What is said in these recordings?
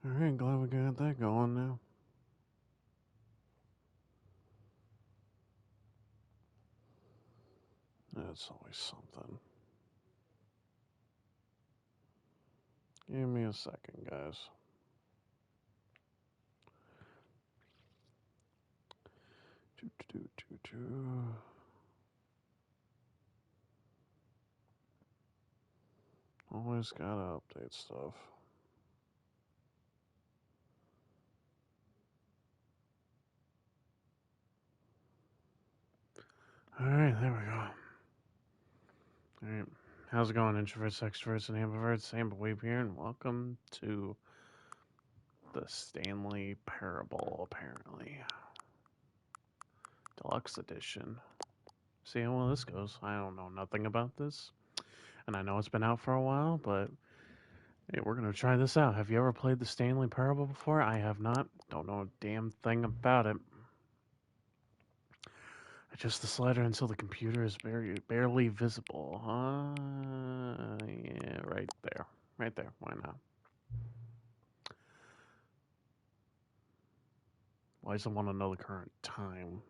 Alright, glad we got that going now. That's always something. Give me a second, guys. Always gotta update stuff. Alright, there we go. Alright, how's it going, introverts, extroverts, and ambiverts? Amberweave here, and welcome to the Stanley Parable, apparently. Deluxe Edition. See how well this goes. I don't know nothing about this, and I know it's been out for a while, but hey, we're gonna try this out. Have you ever played the Stanley Parable before? I have not. Don't know a damn thing about it. Adjust the slider until the computer is barely visible. Yeah, right there. Right there. Why not? Why does it want to know the current time?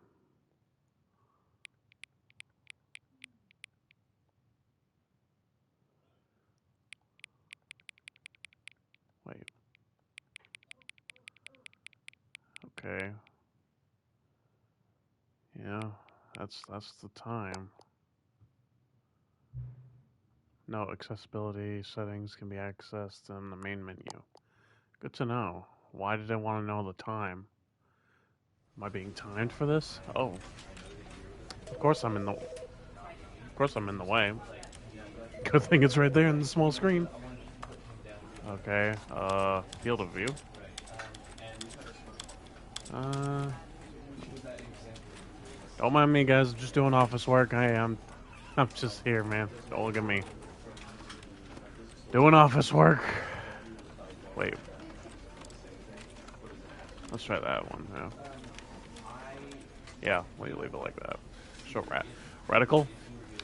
Wait. Okay. Yeah, that's the time. No, accessibility settings can be accessed in the main menu. Good to know. Why did I want to know the time? Am I being timed for this? Oh, of course I'm in the. Of course I'm in the way. Good thing it's right there in the small screen. Okay. Field of view. Don't mind me, guys. Just doing office work. I'm just here, man. Don't look at me. Doing office work. Wait. Let's try that one. Yeah. Yeah. Leave it like that. Short radical.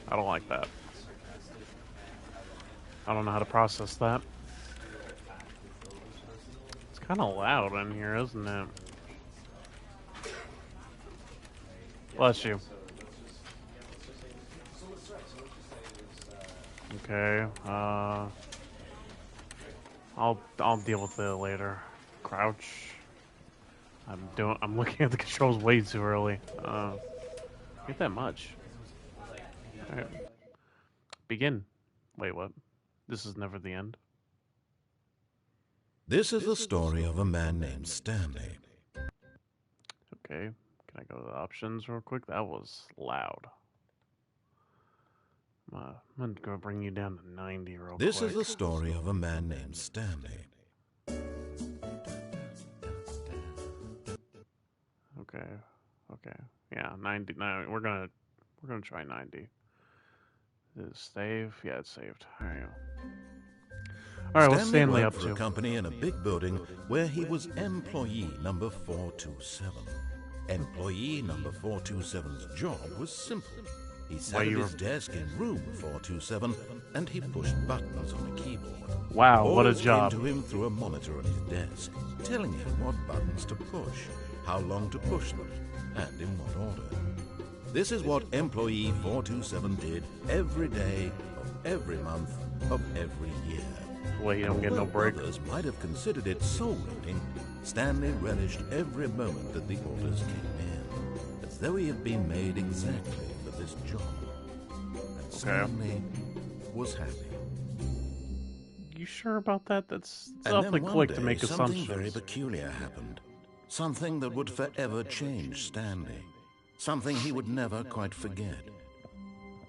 I don't like that. I don't know how to process that. It's kind of loud in here, isn't it? Bless you. Okay. I'll deal with it later. Crouch. I'm looking at the controls way too early. Get that much. Alright. Begin. Wait, what? This is never the end. This is the story of a man named Stanley. Okay. Can I go to the options real quick? That was loud. I'm gonna bring you down to 90 real quick. This is the story of a man named Stanley. Okay. Okay. Yeah, 90. No, we're gonna try 90. Is it save? Yeah, it's saved. There you go. All right, what's Stanley up worked for to? a company in a big building where he was employee number 427. Employee number 427's job was simple. He sat at his desk in room 427 and he pushed buttons on a keyboard. Wow, what a job. Came to him through a monitor on his desk, telling him what buttons to push, how long to push them, and in what order. This is what employee 427 did every day of every month of every year. Well, you don't get no break. Others might have considered it soul-eating, Stanley relished every moment that the orders came in, as though he had been made exactly for this job. And Stanley was happy. You sure about that? That's And awfully then quick one to day, make something assumptions. very peculiar happened. Something that would forever change Stanley. Something he would never quite forget.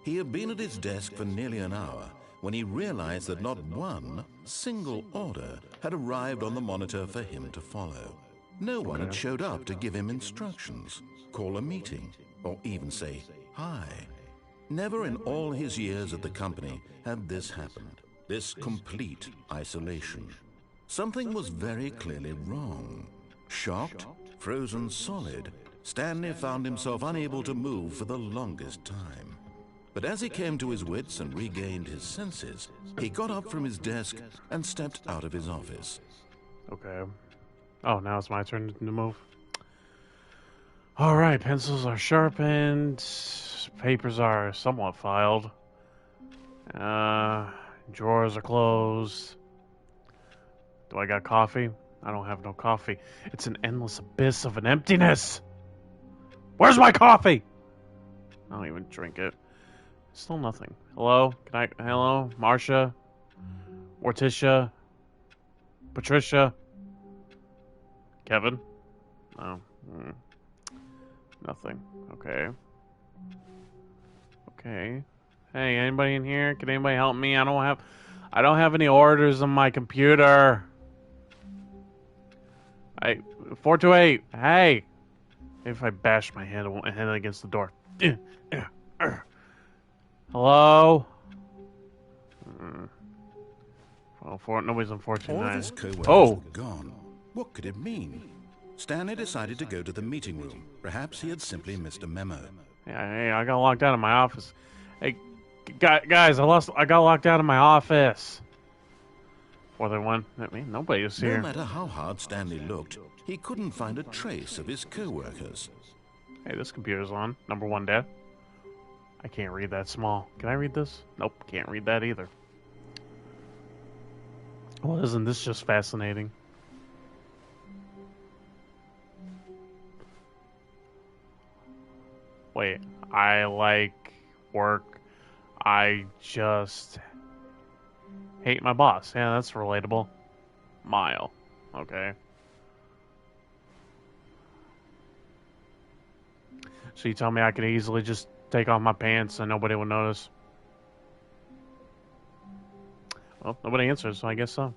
He had been at his desk for nearly an hour when he realized that not one single order had arrived on the monitor for him to follow. No one had showed up to give him instructions, call a meeting, or even say hi. Never in all his years at the company had this happened, this complete isolation. Something was very clearly wrong. Shocked, frozen solid, Stanley found himself unable to move for the longest time. But as he came to his wits and regained his senses, he got up from his desk and stepped out of his office. Okay. Oh, now it's my turn to move. Alright, pencils are sharpened. Papers are somewhat filed. Drawers are closed. Do I got coffee? I don't have no coffee. It's an endless abyss of an emptiness. Where's my coffee? I don't even drink it. Still nothing. Hello? Hello? Marcia? Morticia? Patricia? Kevin? No. Nothing. Okay. Okay. Hey, anybody in here? Can anybody help me? I don't have any orders on my computer. 428. Hey. If I bash my head against the door. Hello? Well, nobody's on 429. All of his co-workers were gone. What could it mean? Stanley decided to go to the meeting room. Perhaps he had simply missed a memo. Hey, I got locked out of my office. Hey, guys, I got locked out of my office. 431. I mean, nobody is here. No matter how hard Stanley looked, he couldn't find a trace of his co-workers. Hey, this computer's on. Number 1 dead. I can't read that small. Can I read this? Nope, can't read that either. Well, isn't this just fascinating? Wait, I like work. I just hate my boss. Yeah, that's relatable. Mile. Okay. So you tell me I could easily just take off my pants and nobody would notice? Well, nobody answers, so I guess so.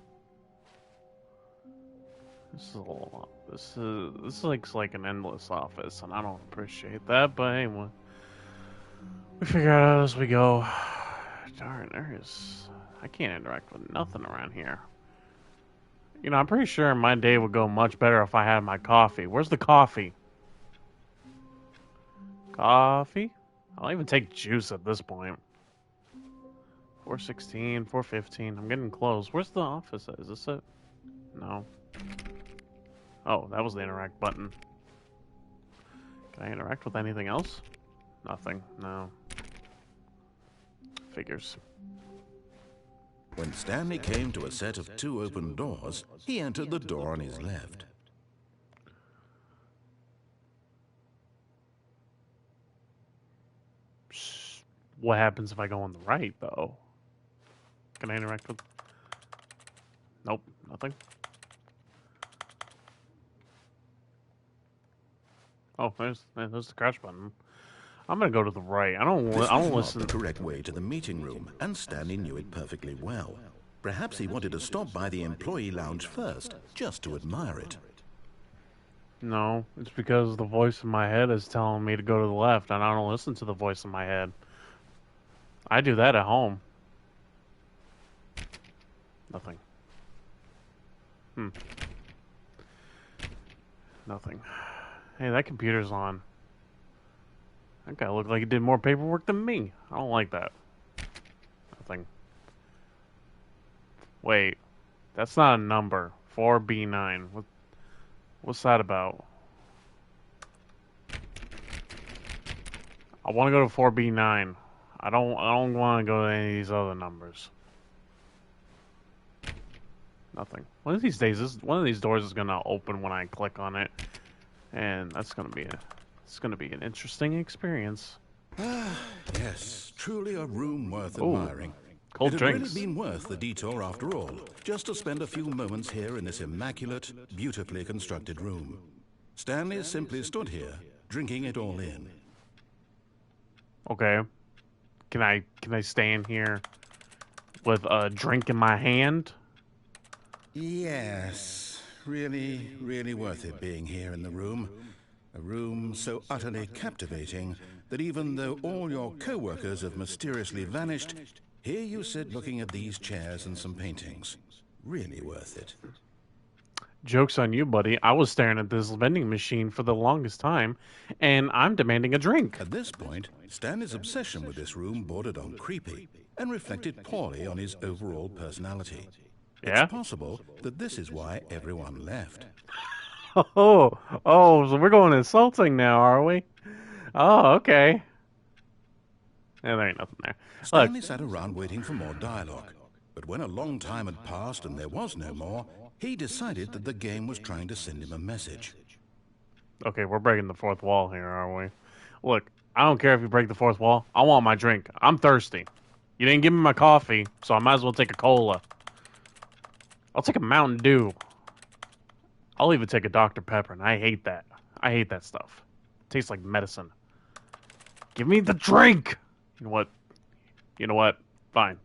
This looks like an endless office, and I don't appreciate that. But anyway, we figure it out as we go. Darn, I can't interact with nothing around here. You know, I'm pretty sure my day would go much better if I had my coffee. Where's the coffee? Coffee? I'll even take juice at this point. 416, 415. I'm getting close. Where's the office? Is this it? No. Oh, that was the interact button. Can I interact with anything else? Nothing. No. Figures. When Stanley came to a set of 2 open doors, he entered the door on his left. What happens if I go on the right, though? Can I interact with... Nope, nothing. Oh, there's the crouch button. I'm gonna go to the right. I don't listen. The correct way to the meeting room, and Stanley knew it perfectly well. Perhaps he wanted to stop by the employee lounge first, just to admire it. No, it's because the voice in my head is telling me to go to the left, and I don't listen to the voice in my head. I do that at home. Nothing. Nothing. Hey, that computer's on. That guy looked like he did more paperwork than me. I don't like that. Nothing. Wait. That's not a number. 4B9. What's that about? I want to go to 4B9. I don't want to go to any of these other numbers. Nothing. One of these days, one of these doors is gonna open when I click on it, and it's gonna be an interesting experience. Yes, truly a room worth admiring. Cold it had drinks. really been worth the detour after all, just to spend a few moments here in this immaculate, beautifully constructed room. Stanley simply stood here, drinking it all in. Okay. Can I stay in here with a drink in my hand? Yes, really worth it being here in the room. A room so utterly captivating that even though all your co-workers have mysteriously vanished, here you sit looking at these chairs and some paintings. Really worth it. Joke's on you, buddy. I was staring at this vending machine for the longest time, and I'm demanding a drink. At this point, Stanley's obsession with this room bordered on creepy and reflected poorly on his overall personality. It's Yeah? possible that this is why everyone left. Oh, so we're going insulting now, are we? Oh, okay. Yeah, there ain't nothing there. Look, Stanley sat around waiting for more dialogue. But when a long time had passed and there was no more, he decided that the game was trying to send him a message. okay, we're breaking the fourth wall here, are we? Look, I don't care if you break the fourth wall. I want my drink. I'm thirsty. You didn't give me my coffee, so I might as well take a cola. I'll take a Mountain Dew. I'll even take a Dr. Pepper, and I hate that. I hate that stuff. It tastes like medicine. Give me the drink! You know what? You know what? Fine.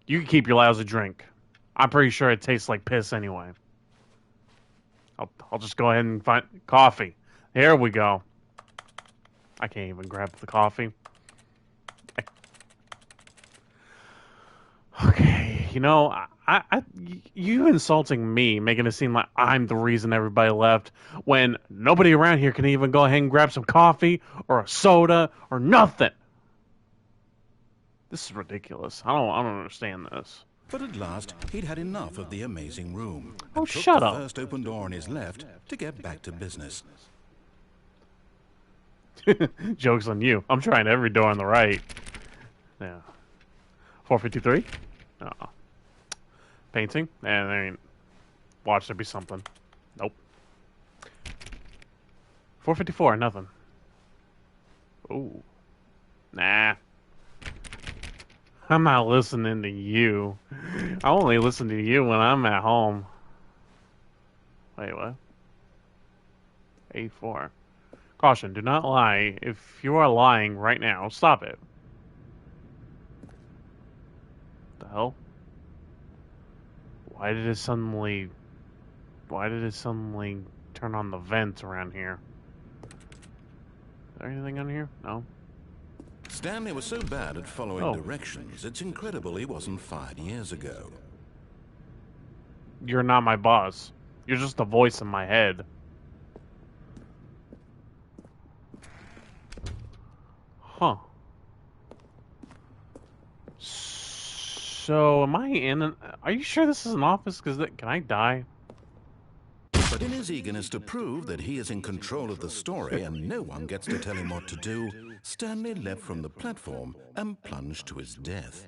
You can keep your lousy drink. I'm pretty sure it tastes like piss anyway. I'll just go ahead and find coffee. Here we go. I can't even grab the coffee. Okay, you know, you insulting me, making it seem like I'm the reason everybody left, when nobody around here can even go ahead and grab some coffee or a soda or nothing. This is ridiculous. I don't understand this. But at last, he'd had enough of the amazing room. Oh, And took shut the up. first open door on his left to get back to business. Joke's on you. I'm trying every door on the right. Yeah. 453? Uh-uh. Painting? And there ain't. Watch, there be something. Nope. 454, nothing. Ooh. Nah. I'm not listening to you. I only listen to you when I'm at home. Wait, what? 84. Caution, do not lie. If you are lying right now, stop it. The hell? Why did it suddenly turn on the vents around here? Is there anything on here? No. Stanley was so bad at following Oh. directions, it's incredible he wasn't fired years ago. You're not my boss. You're just a voice in my head. Huh. So, am I in an... Are you sure this is an office? Because can I die? But in his eagerness to prove that he is in control of the story and no one gets to tell him what to do, Stanley leapt from the platform and plunged to his death.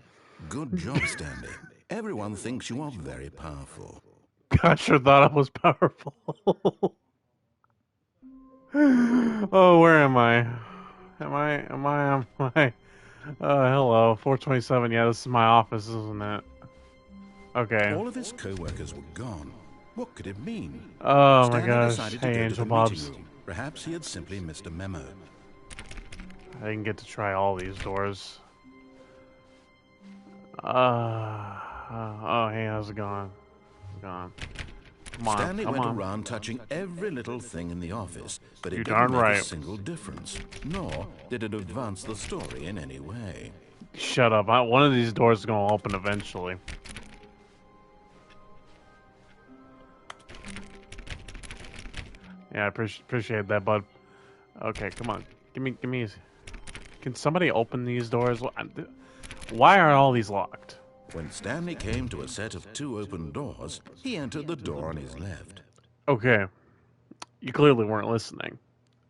Good job, Stanley. Everyone thinks you are very powerful. I sure thought I was powerful. Oh, where am I? Am I? Hello, 427. Yeah, this is my office, isn't it? Okay. All of his co-workers were gone. What could it mean? Oh my Stanley gosh. decided to Hey, go to Angel the Bobs. meeting room. Perhaps he had simply missed a memo. I didn't get to try all these doors. Oh, hey, how's it going? Come on, Stanley come went on. around touching every little thing in the office, but You're it darn didn't make a right. single difference. Nor did it advance the story in any way. Shut up. One of these doors is going to open eventually. Yeah, I appreciate that, bud. Okay, come on. Give me. Can somebody open these doors? Why are all these locked? When Stanley came to a set of 2 open doors, he entered the door on his left. Okay. You clearly weren't listening.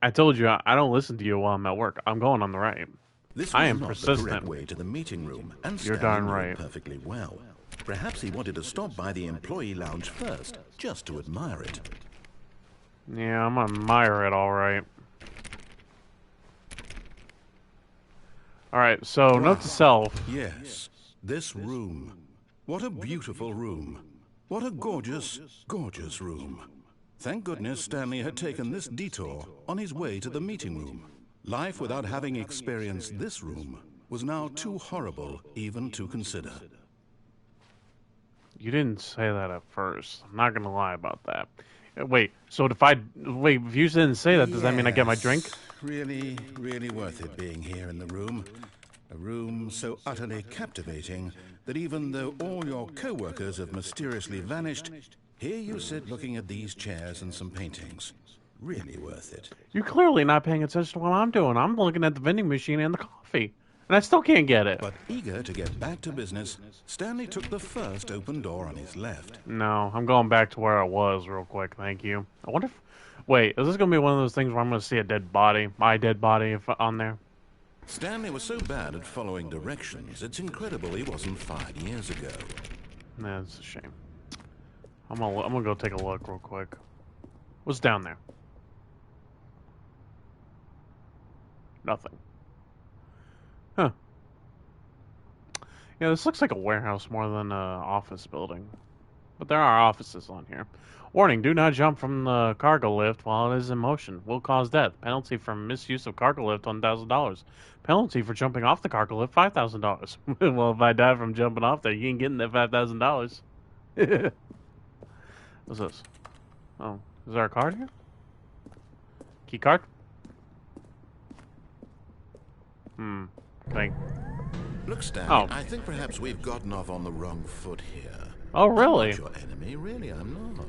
I told you I don't listen to you while I'm at work. I'm going on the right. This I was am not the persistent. correct way to the meeting room, and You're Stanley darn knew right. it perfectly well. Perhaps he wanted to stop by the employee lounge first, just to admire it. Yeah, I'm gonna admire it, all right. All right, so note Wow. to self. Yes, this room. What a beautiful room. What a gorgeous, gorgeous room. Thank goodness Stanley had taken this detour on his way to the meeting room. Life without having experienced this room was now too horrible even to consider. You didn't say that at first. I'm not gonna lie about that. Wait, so if you didn't say that, does that mean I get my drink? Yes, really, really worth it being here in the room. A room so utterly captivating that even though all your co-workers have mysteriously vanished, here you sit looking at these chairs and some paintings. Really worth it. You're clearly not paying attention to what I'm doing. I'm looking at the vending machine and the coffee. And I still can't get it. But eager to get back to business, Stanley took the first open door on his left. No, I'm going back to where I was real quick. Thank you. I wonder if... Wait, is this going to be one of those things where I'm going to see a dead body? My dead body on there? Stanley was so bad at following directions, it's incredible he wasn't 5 years ago. Nah, it's a shame. I'm gonna go take a look real quick. What's down there? Nothing. Huh. Yeah, this looks like a warehouse more than an office building. But there are offices on here. Warning, do not jump from the cargo lift while it is in motion. Will cause death. Penalty for misuse of cargo lift, $1,000. Penalty for jumping off the cargo lift, $5,000. Well, if I die from jumping off there, you ain't getting that $5,000. What's this? Oh, is there a card here? Key card? Thank. Look, Stanley, Oh. I think perhaps we've gotten off on the wrong foot here. Oh, really? I'm not your enemy, really, I'm not.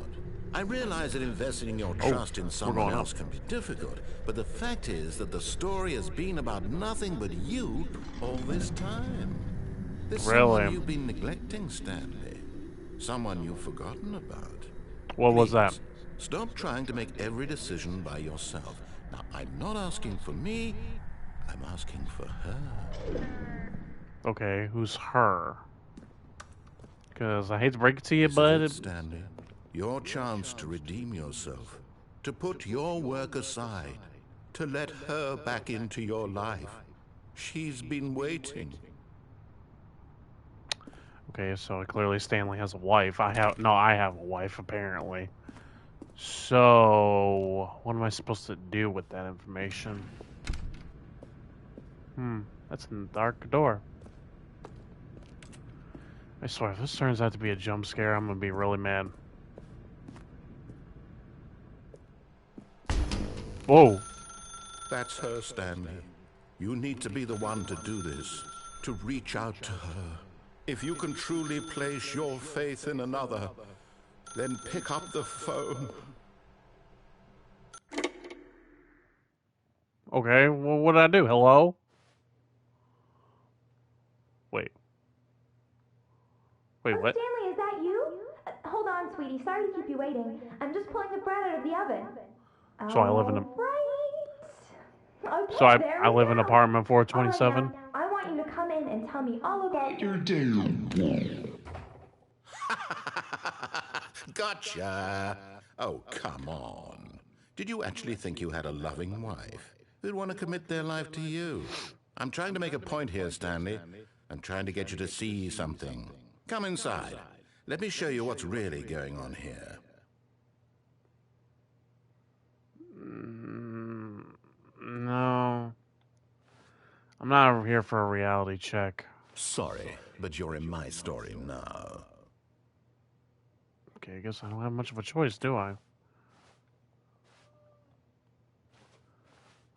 I realize that investing your trust in someone going else up. can be difficult, but the fact is that the story has been about nothing but you all this time. There's Really? someone you've been neglecting, Stanley. Someone you've forgotten about. What was that? Please, stop trying to make every decision by yourself. Now, I'm not asking for me, I'm asking for her. Okay, who's her? Because I hate to break it to you, This but... is it, Stanley. Your chance to redeem yourself, to put your work aside, to let her back into your life. She's been waiting. Okay, so clearly Stanley has a wife. I have a wife, apparently. So, what am I supposed to do with that information? That's a dark door. I swear, if this turns out to be a jump scare, I'm gonna be really mad. Whoa. That's her, Stanley. You need to be the one to do this, to reach out to her. If you can truly place your faith in another, then pick up the phone. Okay, well, what did I do? Hello? Wait. Wait, what? Stanley, is that you? Hold on, sweetie. Sorry to keep you waiting. I'm just pulling the bread out of the oven. So I live in a... Right. Okay, So there I we live in go. apartment All right, 427? now, I want you to come in and tell me all about your Gotcha. Oh, come on. Did you actually think you had a loving wife who'd want to commit their life to you? I'm trying to make a point here, Stanley. I'm trying to get you to see something. Come inside. Let me show you what's really going on here. No. I'm not here for a reality check. Sorry, but you're in my story now. Okay, I guess I don't have much of a choice, do I?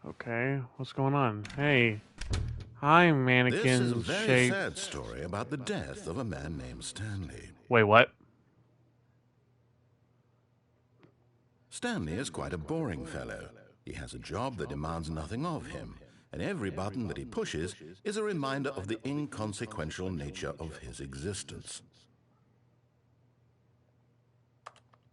Okay, what's going on? Hey. Hi, mannequin This is a very shape. sad story about the death of a man named Stanley. Wait, what? Stanley is quite a boring fellow. He has a job that demands nothing of him, and every button that he pushes is a reminder of the inconsequential nature of his existence.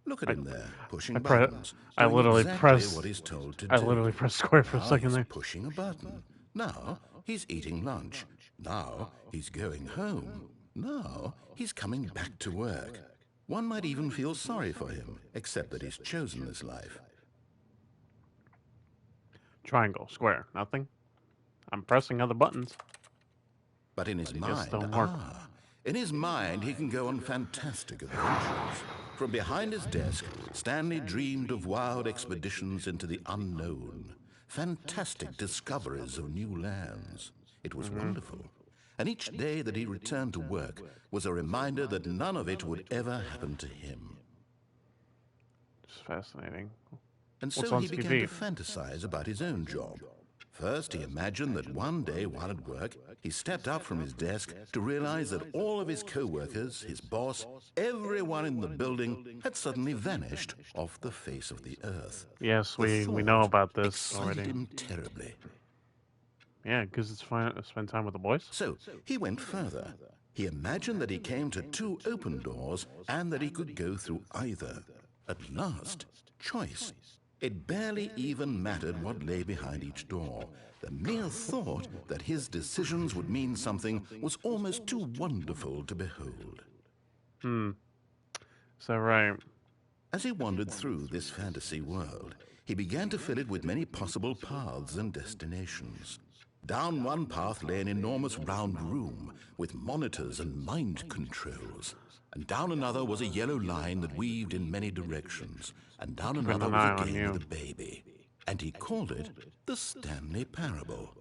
Look at him there, pushing buttons. I doing literally exactly pressed- what he's told to I do. literally pressed square for a Now second he's there. pushing a button. Now he's eating lunch. Now he's going home. Now he's coming back to work. One might even feel sorry for him, except that he's chosen this life. Triangle, square, nothing. I'm pressing other buttons. But in his just mind, don't work. in his mind, he can go on fantastic adventures. From behind his desk, Stanley dreamed of wild expeditions into the unknown, fantastic discoveries of new lands. It was wonderful. And each day that he returned to work was a reminder that none of it would ever happen to him. It's fascinating. And What's so on he began TV? to fantasize about his own job. First, he imagined that one day while at work, he stepped up from his desk to realize that all of his co-workers, his boss, everyone in the building had suddenly vanished off the face of the earth. Yes, The we know thought about this excited already. him terribly. Yeah, because it's fun to spend time with the boys. So he went further. He imagined that he came to two open doors and that he could go through either. At last, choice. It barely even mattered what lay behind each door. The mere thought that his decisions would mean something was almost too wonderful to behold. Is that right? As he wandered through this fantasy world, he began to fill it with many possible paths and destinations. Down one path lay an enormous round room with monitors and mind controls. And down another was a yellow line that weaved in many directions. And down another was a game with a baby. And he called it the Stanley Parable.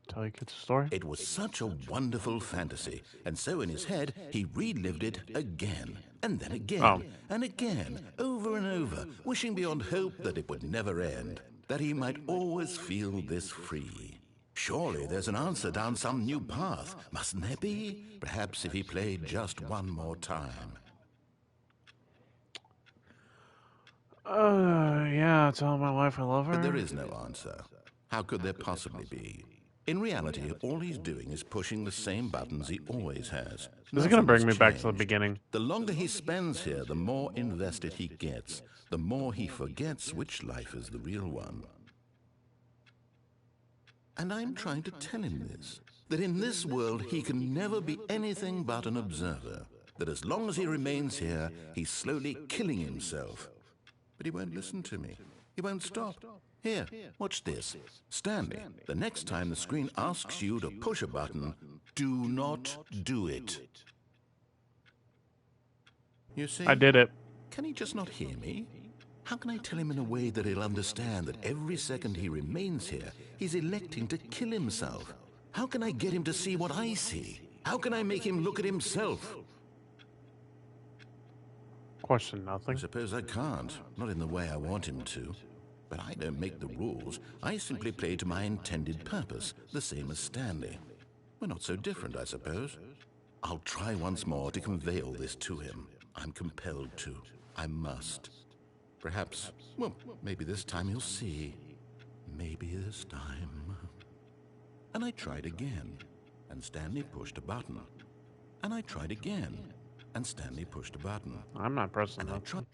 Tell you kids a story? It was such a wonderful fantasy, and so in his head he relived it again, and then again, and again, over and over, wishing beyond hope that it would never end, that he might always feel this free. Surely there's an answer down some new path, mustn't there be? Perhaps if he played just one more time. Yeah, tell my wife I love her. But there is no answer. How could there possibly be? In reality, all he's doing is pushing the same buttons he always has. This is going to bring me back to the beginning. The longer he spends here, the more invested he gets, the more he forgets which life is the real one. And I'm trying to tell him this, that in this world he can never be anything but an observer, that as long as he remains here, he's slowly killing himself. But he won't listen to me. He won't stop. Here, watch this. Stanley, the next time the screen asks you to push a button, do not do it. You see? I did it. Can he just not hear me? How can I tell him in a way that he'll understand that every second he remains here, he's electing to kill himself? How can I get him to see what I see? How can I make him look at himself? Question I nothing. suppose I can't, not in the way I want him to. But I don't make the rules. I simply play to my intended purpose, the same as Stanley. We're not so different, I suppose. I'll try once more to convey all this to him. I'm compelled to. I must. Perhaps, well, maybe this time he'll see. Maybe this time. And I tried again, and Stanley pushed a button. And I tried again, and Stanley pushed a button. I'm not pressing And I that. tried.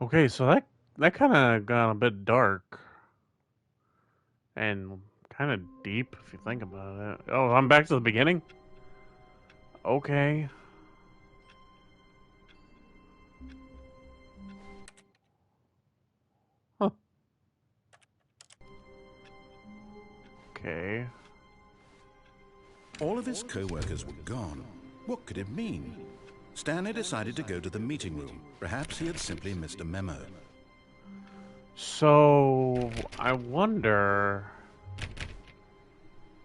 Okay, so that kind of got a bit dark and kind of deep if you think about it. Oh, I'm back to the beginning? Okay. Huh. Okay. All of his co-workers were gone. What could it mean? Stanley decided to go to the meeting room. Perhaps he had simply missed a memo. So, I wonder...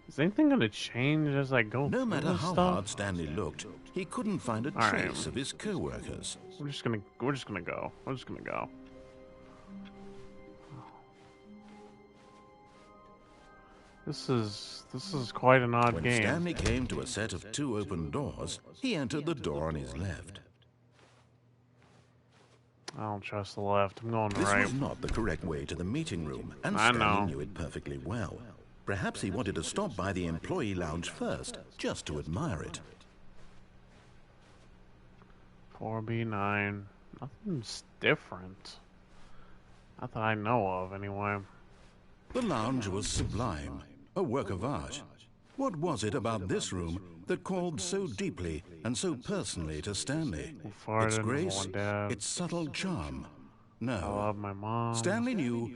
Is anything going to change as I go No through matter this how stuff? hard Stanley looked, he couldn't find a All right. trace of his co-workers. We're just gonna go. We're just gonna go. This is quite an odd When game. Stanley came to a set of two open doors, he entered the door on his left. I don't trust the left. I'm going This right. was not the correct way to the meeting room, and I Stanley know. knew it perfectly well. Perhaps he wanted to stop by the employee lounge first, just to admire it. 4B9. Nothing's different. Not that I know of, anyway. The lounge was sublime, a work of art. What was it about this room that called so deeply and so personally to Stanley? Who farted? Its Number grace, one, Dad. its subtle charm. I No, love my mom. Stanley knew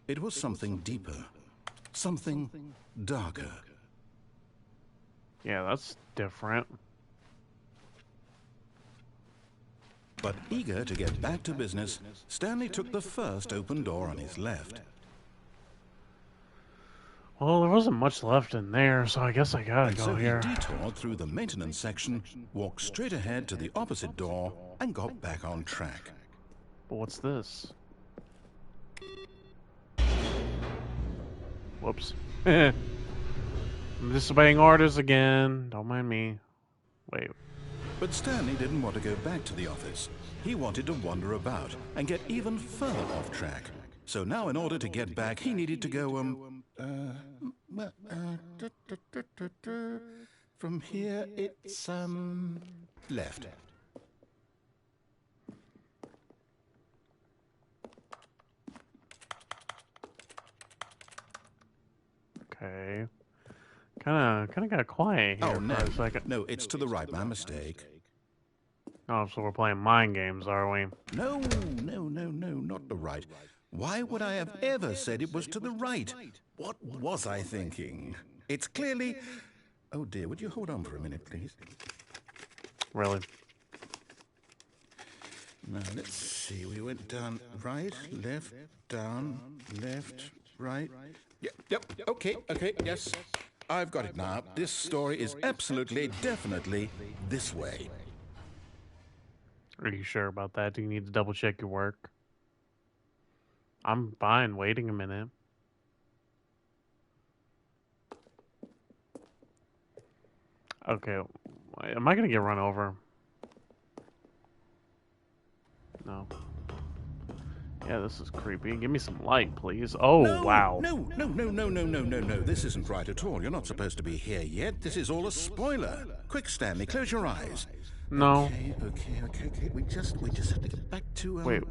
it was something deeper, something darker. Yeah, that's different. But eager to get back to business, Stanley took the first open door on his left. Well, there wasn't much left in there, so I guess I gotta And go so here. he detoured through the maintenance section, walked straight ahead to the opposite door, and got back on track. But what's this? Whoops. I'm disobeying orders again. Don't mind me. Wait. But Stanley didn't want to go back to the office. He wanted to wander about and get even further off track. So now in order to get back, he needed to go, from here it's, left. Okay. Kind of got quiet here Oh, no. for a second. No, it's to the right. My mistake. Oh, so we're playing mind games, are we? No, not the right. Why would I have ever said it was to the right? What was I thinking? It's clearly... Oh, dear, would you hold on for a minute, please? Really? Now, let's see. We went down right, left, down, left, right. Yep, okay, yes. I've got it now. This story is absolutely, definitely this way. Are you sure about that? Do you need to double check your work? I'm fine waiting a minute. Okay, am I gonna get run over? No. Yeah, this is creepy. Give me some light, please. Oh, No, wow. No. This isn't right at all. You're not supposed to be here yet. This is all a spoiler. Quick, Stanley, close your eyes. No. Okay. We just have to get back to... Wait,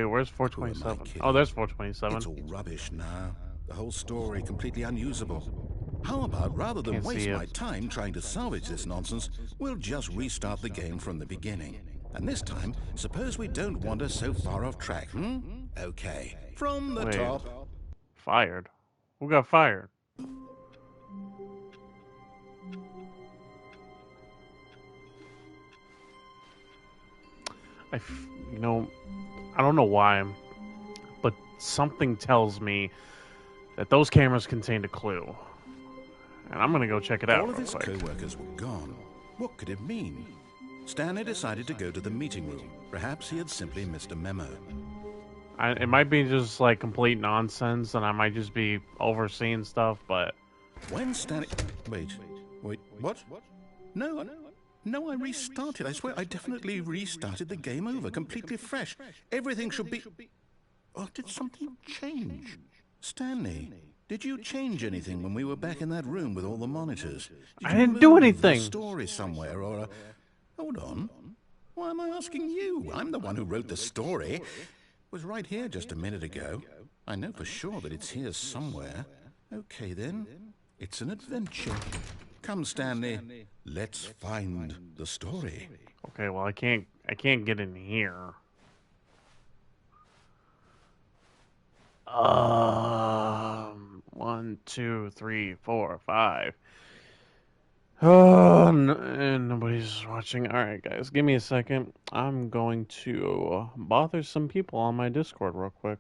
where's 427? Oh, there's 427. It's all rubbish now. The whole story completely unusable. How about, rather than Can't waste see it. my time trying to salvage this nonsense, we'll just restart the game from the beginning. And this time, suppose we don't wander so far off track, Okay. From the Wait. top. Fired? Who got fired? I don't know why, but something tells me that those cameras contained a clue. And I'm gonna go check it out All of real his quick. co-workers were gone. What could it mean? Stanley decided to go to the meeting room. Perhaps he had simply missed a memo. It might be just like complete nonsense, and I might just be overseeing stuff, but When Stanley... Wait, what? No, I restarted. I swear, I definitely restarted the game over, completely fresh. Everything should be... Oh, did something change? Stanley, did you change anything when we were back in that room with all the monitors? Did I you didn't do move anything. The story somewhere, or... Hold on. Why am I asking you? I'm the one who wrote the story. It was right here just a minute ago. I know for sure that it's here somewhere. Okay, then. It's an adventure. Come, Stanley. Let's find the story. okay, well I can't get in here. 1, 2, 3, 4, 5. Oh, and nobody's watching. All right, guys, give me a second. I'm going to bother some people on my Discord real quick.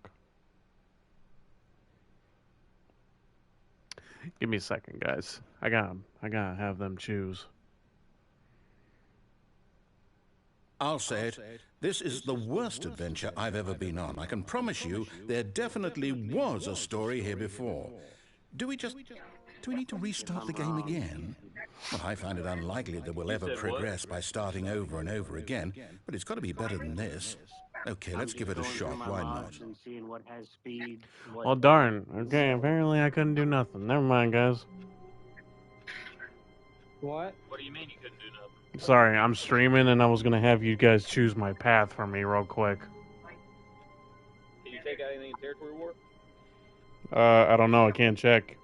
Give me a second, guys. I gotta have them choose. I'll say it. This is the worst adventure I've ever been on. I can promise you there definitely was a story here before. Do we need to restart the game again? Well, I find it unlikely that we'll ever progress by starting over and over again, but it's got to be better than this. Okay, let's give it a shot. Why not? Well, darn. Okay, apparently I couldn't do nothing. Never mind, guys. What? What do you mean you couldn't do nothing? Sorry, I'm streaming and I was gonna have you guys choose my path for me real quick. Can you take out anything in territory war? I don't know. I can't check.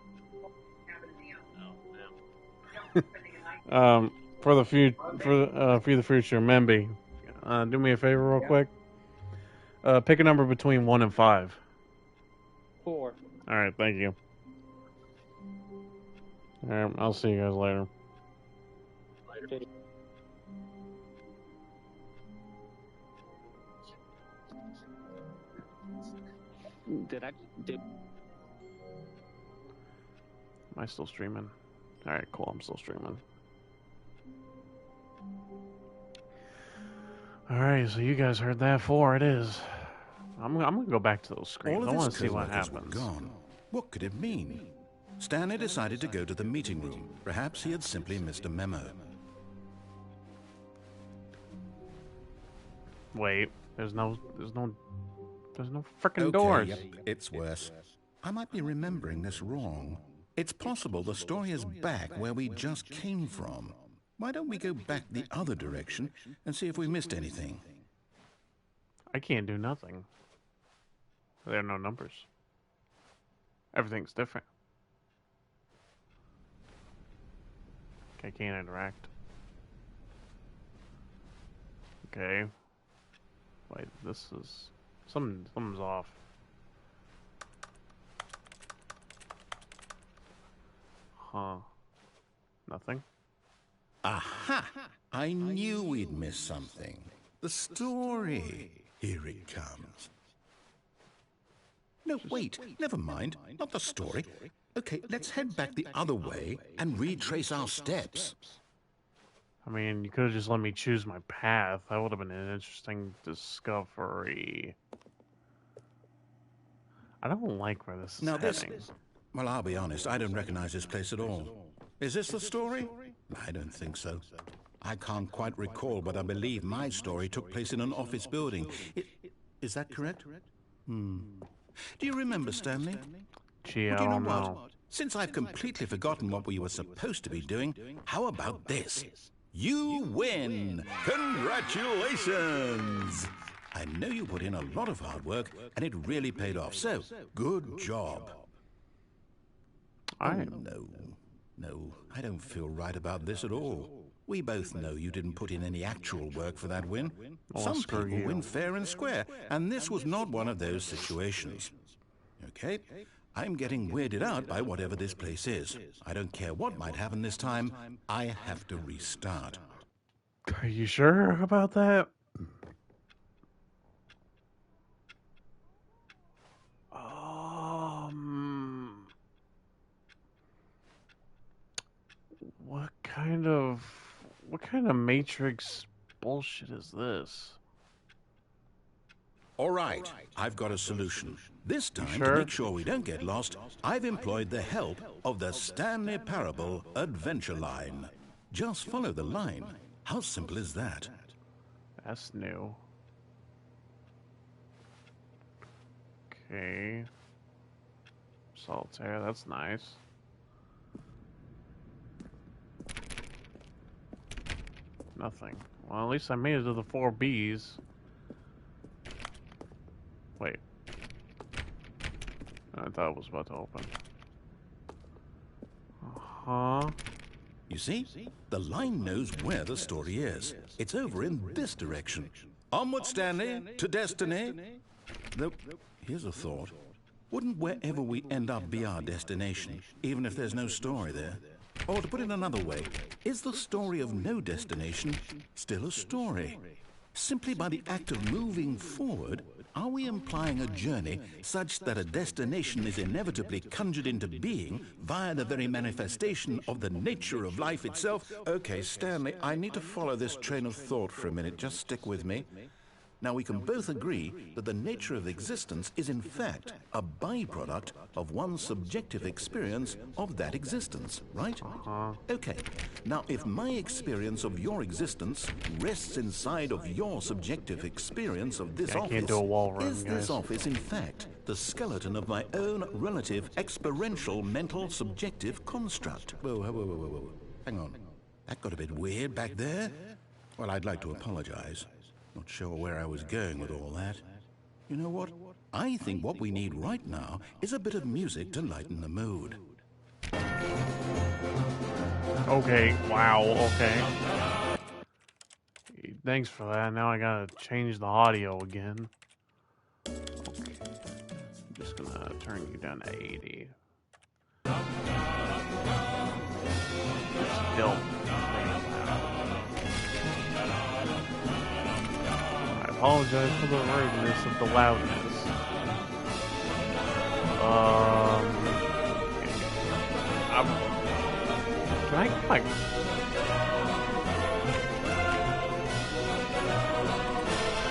Oh, For the future, Memby, do me a favor real quick. Pick a number between 1 and 5. 4. All right, thank you. All right, I'll see you guys later. Later. Did Am I still streaming? All right, cool. I'm still streaming. All right, so you guys heard that. 4 it is. I'm gonna go back to those screens. I want to see what happens. Gone. What could it mean? Stanley decided to go to the meeting room. Perhaps he had simply missed a memo. Wait, there's no freaking Okay, doors. yep, it's worse. I might be remembering this wrong. It's possible the story is back where we just came from. Why don't we go back the other direction and see if we missed anything? I can't do nothing. There are no numbers. Everything's different. I can't interact. Okay. Wait, this is... Something's off. Huh. Nothing? Aha! I knew we'd miss something. The story. Here it comes. No, wait. Never mind. Not the story. Okay, let's head back the other way and retrace our steps. I mean, you could have just let me choose my path. That would have been an interesting discovery. I don't like where this is heading. Well, I'll be honest, I don't recognize this place at all. Is this the story? I don't think so. I can't quite recall, but I believe my story took place in an office building. Is that correct? Do you remember, Stanley? Gee, Well, I do you know don't what? know. Since I've completely forgotten what we were supposed to be doing, how about this? You win! Congratulations! I know you put in a lot of hard work, and it really paid off, so good job. No, I don't feel right about this at all. We both know you didn't put in any actual work for that win. Well, Some screw people you. win fair and square, and this was not one of those situations. Okay? I'm getting weirded out by whatever this place is. I don't care what might happen this time. I have to restart. Are you sure about that? What kind of Matrix bullshit is this? All right, I've got a solution. This time, to Sure. make sure we don't get lost, I've employed the help of the Stanley Parable Adventure Line. Just follow the line. How simple is that? That's new. Okay. Solitaire, that's nice. Nothing. Well, at least I made it to the 4 Bs. Wait. I thought it was about to open. Uh-huh. You see? The line knows where the story is. It's over in this direction. Onward, Stanley, to destiny. Though, here's a thought. Wouldn't wherever we end up be our destination, even if there's no story there? Or to put it another way, is the story of no destination still a story? Simply by the act of moving forward, are we implying a journey such that a destination is inevitably conjured into being via the very manifestation of the nature of life itself? Okay, Stanley, I need to follow this train of thought for a minute. Just stick with me. Now, we can both agree that the nature of existence is in fact a byproduct of one's subjective experience of that existence, right? Okay. Now, if my experience of your existence rests inside of your subjective experience of this Yeah, I office, can't do a wall run, is this guys. office in fact the skeleton of my own relative experiential mental subjective construct? Whoa. Hang on. That got a bit weird back there. Well, I'd like to apologize. Not sure where I was going with all that. You know what? I think what we need right now is a bit of music to lighten the mood. Okay, wow, okay. Thanks for that. Now I gotta change the audio again. Okay. I'm just gonna turn you down to 80. Still pretty loud. I apologize for the rudeness of the loudness. Can I like?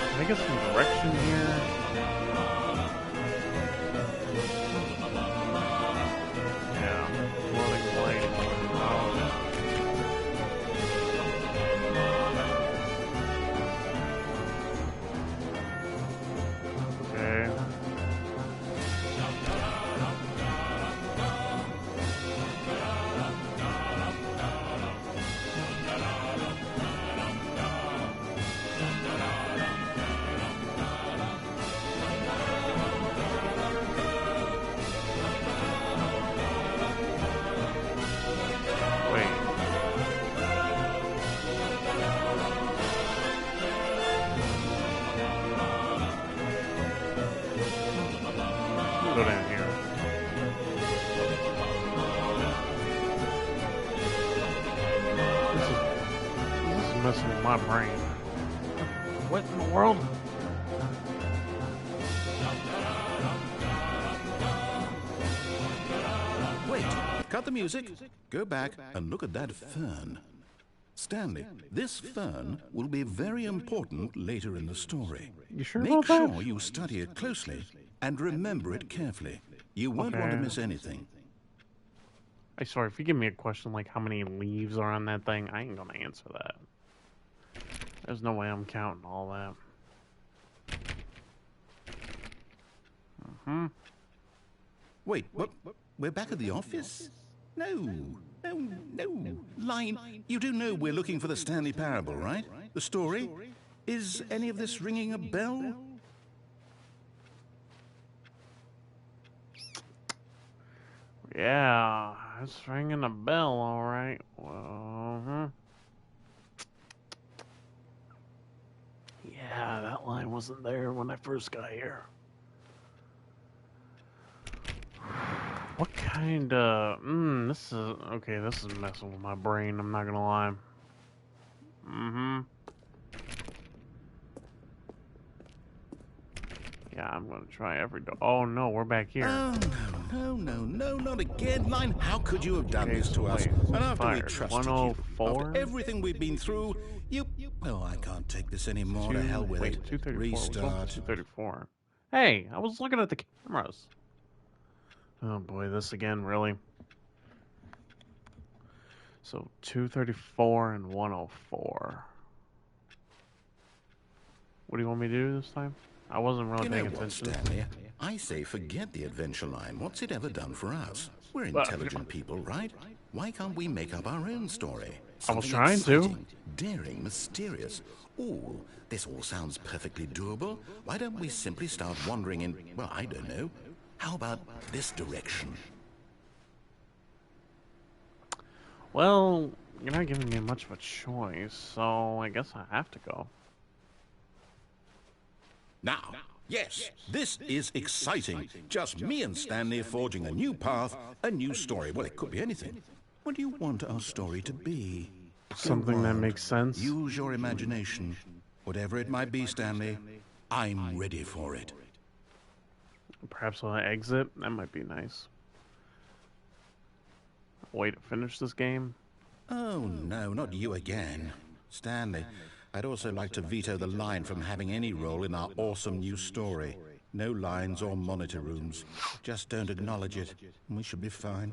Can I get some direction here? Yeah, running late. messing with my brain. What in the world? Wait, cut the music. Go back and look at that fern. Stanley, this fern will be very important later in the story. You sure Make about that? sure you study it closely and remember it carefully. You won't want to Okay. miss anything. I swear, if you give me a question like how many leaves are on that thing, I ain't gonna answer that. There's no way I'm counting all that. Wait, what? We're back at the office? No. Line, you do know we're looking for the Stanley Parable, right? The story? Is any of this ringing a bell? Yeah, it's ringing a bell, alright. Well, yeah, that line wasn't there when I first got here. What kind of... this is... Okay, this is messing with my brain, I'm not gonna lie. Yeah, I'm gonna try every door. Oh no, we're back here. Oh, no, not again. Line, how could you have done Okay, this to so us? wait, And after we fired. trusted you, 104? after everything we've been through, you... Oh, I can't take this anymore. To hell with Wait, it. 234. Restart. 234. Hey, I was looking at the cameras. Oh boy, this again, really? So 234 and 104. What do you want me to do this time? I wasn't really You know paying what, attention. Stanley? I say forget the adventure line. What's it ever done for us? We're intelligent people, right? Why can't we make up our own story? I was Something trying to. exciting, daring, mysterious. Oh, this all sounds perfectly doable. Why don't we simply start wandering in, well, I don't know. How about this direction? Well, you're not giving me much of a choice, so I guess I have to go. Now, yes, this is exciting. Just me and Stanley forging a new path, a new story. Well, it could be anything. What do you want our story to be? Something that on. makes sense. Use your imagination. Whatever it might be, Stanley, I'm ready for it. Perhaps on an exit? That might be nice. Way to finish this game? Oh, no, not you again. Stanley, I'd also like to veto the line from having any role in our awesome new story. No lines or monitor rooms. Just don't acknowledge it, and we should be fine.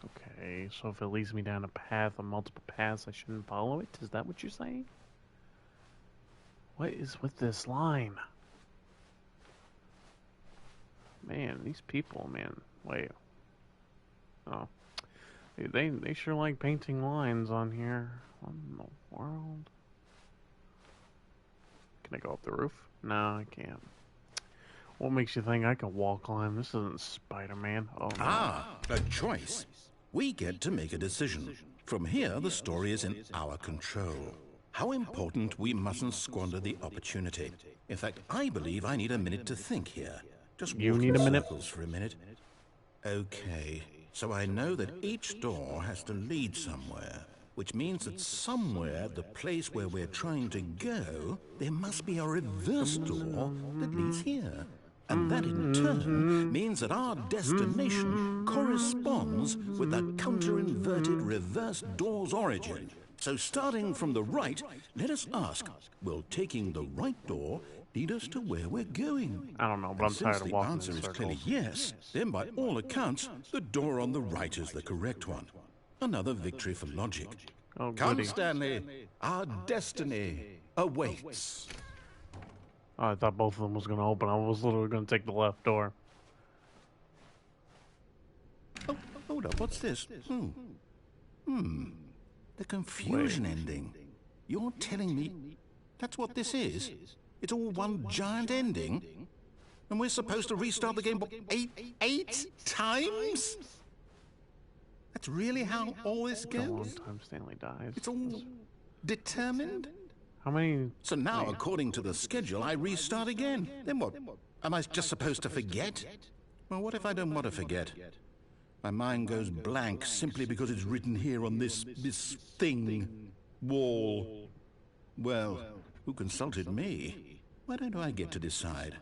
Okay, so if it leads me down a path of multiple paths, I shouldn't follow it? Is that what you're saying? What is with this line? Man, these people, man. Wait. Oh. They sure like painting lines on here. What in the world? Can I go up the roof? No, I can't. What makes you think I can wall climb? This isn't Spider-Man. Oh, no. Ah, a choice. We get to make a decision. From here, the story is in our control. How important we mustn't squander the opportunity. In fact, I believe I need a minute to think here. Just You walk need in a minute? circles for a minute. Okay, so I know that each door has to lead somewhere, which means that somewhere, the place where we're trying to go, there must be a reverse door that leads here. And that in turn means that our destination corresponds with the counter-inverted reverse door's origin. So starting from the right, let us ask, will taking the right door lead us to where we're going? I don't know, but I'm And tired since of the walking answer in is circles. clearly yes, then by all accounts, the door on the right is the correct one. Another victory for logic. Oh, Come, goody. Stanley, our destiny awaits. Oh, I thought both of them was going to open. I was literally going to take the left door. Oh, hold up, what's this? The confusion ending. You're telling me that's what this is? It's all one giant ending? And we're supposed to restart the game what, eight times? That's really how all this A long goes? time Stanley dies. It's all determined? How many... So now, according to the schedule, I restart again. Then what? Am I just supposed to forget? Well, what if I don't want to forget? My mind goes blank simply because it's written here on this thing. wall. Well, who consulted me? Why don't I get to decide?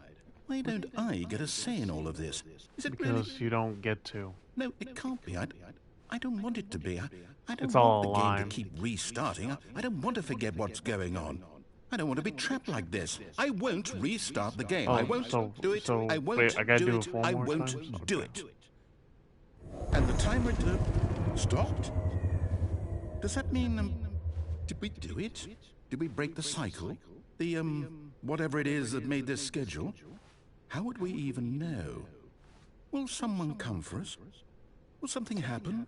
Why don't I get a say in all of this? Is it really? Because you don't get to. No, it can't be. I don't want it to be. I don't It's want all the a game to lie. keep restarting. I don't want to forget what's going on. I don't want to be trapped like this. I won't restart the game. I Oh, won't do it. so I won't wait, I gotta do do it. it 4 I more won't times? do Okay. it. And the timer stopped? Does that mean, did we do it? Did we break the cycle? The, whatever it is that made this schedule? How would we even know? Will someone come for us? Will something happen?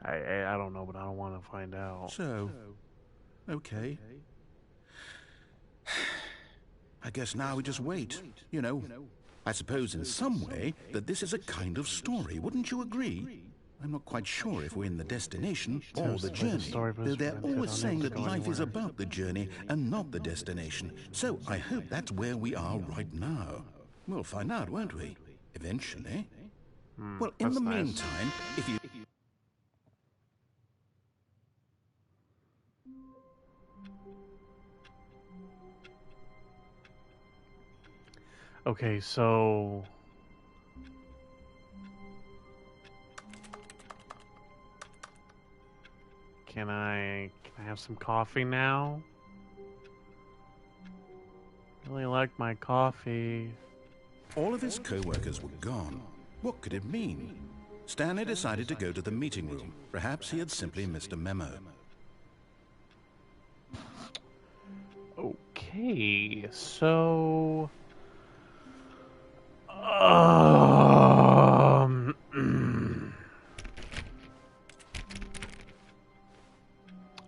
I don't know, but I don't want to find out. So, okay. I guess now we just wait, you know. I suppose in some way that this is a kind of story, wouldn't you agree? I'm not quite sure if we're in the destination or the journey, though they're always saying that life is about the journey and not the destination. So I hope that's where we are right now. We'll find out, won't we? Eventually. Well, in That's the nice. meantime, if you... Okay, so can I have some coffee now? Really like my coffee. All of his co-workers were gone. What could it mean? Stanley decided to go to the meeting room. Perhaps he had simply missed a memo. Okay, so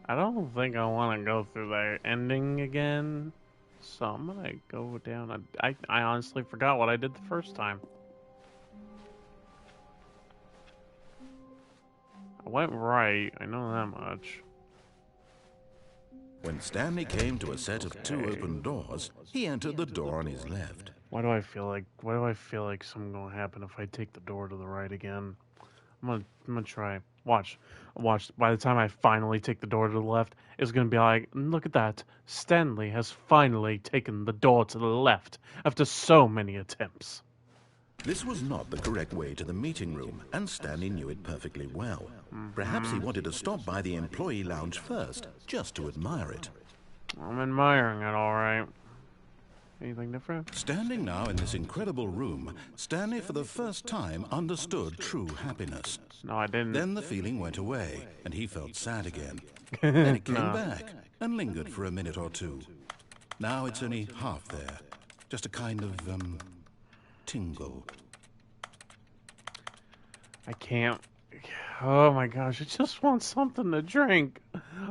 I don't think I want to go through that ending again, so I'm gonna go down. I honestly forgot what I did the first time. I went right, I know that much. When Stanley came to a set of two open doors, he entered the door on his left. Why do I feel like something gonna happen if I take the door to the right again? I'm gonna try. Watch. By the time I finally take the door to the left, it's gonna be like, look at that. Stanley has finally taken the door to the left after so many attempts. This was not the correct way to the meeting room, and Stanley knew it perfectly well. Perhaps he wanted to stop by the employee lounge first, just to admire it. I'm admiring it, alright. Anything different? Standing now in this incredible room, Stanley for the first time understood true happiness. No, I didn't. Then the feeling went away, and he felt sad again. Then it came No. back, and lingered for a minute or two. Now it's only half there. Just a kind of, tingle. I can't. Oh my gosh, I just want something to drink.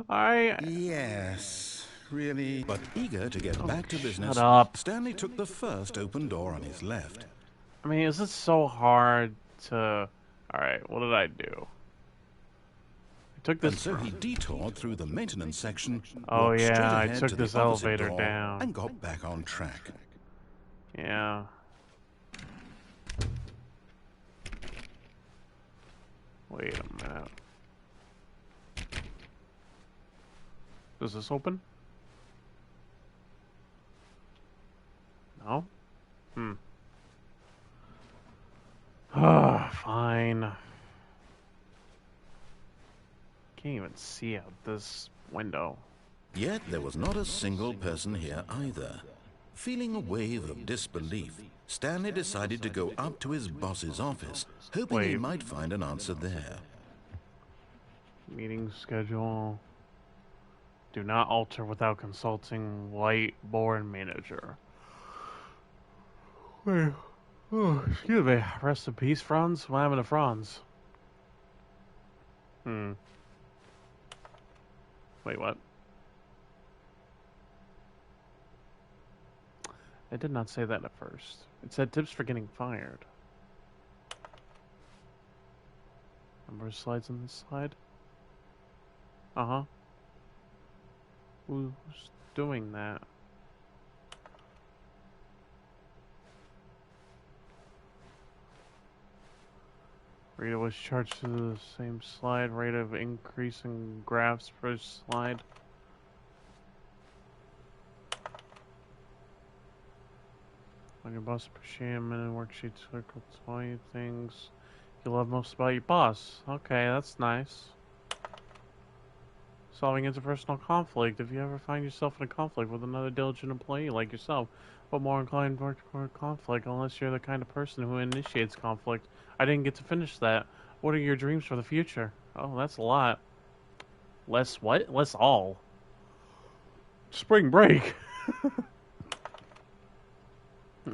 Yes, really. But eager to get back to business, shut up. Stanley took the first open door on his left. I mean, is it so hard to... Alright, what did I do? I took And this... so he detoured through the maintenance section, Oh, walked yeah, straight I ahead took to the this opposite elevator door, down. and got back on track. Yeah. Wait a minute. Does this open? No? Ah, fine. Can't even see out this window. Yet there was not a single person here either. Feeling a wave of disbelief, Stanley decided to go up to his boss's office, hoping he Wait. might find an answer there. Meeting schedule. Do not alter without consulting whiteboard manager. Wait. Oh, excuse me. Rest in peace, Franz. What happened to Franz? Wait, what? It did not say that at first. It said tips for getting fired. Number of slides on this slide? Uh-huh. Who's doing that? Rate was charged to the same slide. Rate of increase in graphs per slide. On your boss, appreciate a minute worksheet circle 20 things you love most about your boss. Okay, that's nice. Solving interpersonal conflict. If you ever find yourself in a conflict with another diligent employee like yourself, but more inclined toward conflict, unless you're the kind of person who initiates conflict. I didn't get to finish that. What are your dreams for the future? Oh, that's a lot. Less what? Less all. Spring break.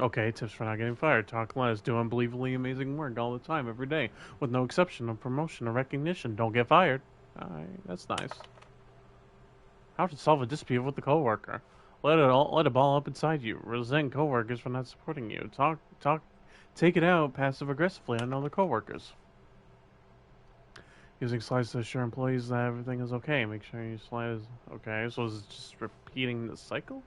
Okay, tips for not getting fired. Talk less. Do unbelievably amazing work all the time, every day, with no exception of promotion or recognition. Don't get fired. Alright, that's nice. How to solve a dispute with a coworker. Let it ball up inside you. Resent coworkers for not supporting you. Take it out passive aggressively on other coworkers. Using slides to assure employees that everything is okay. Make sure your slide is okay. So is it just repeating the cycle?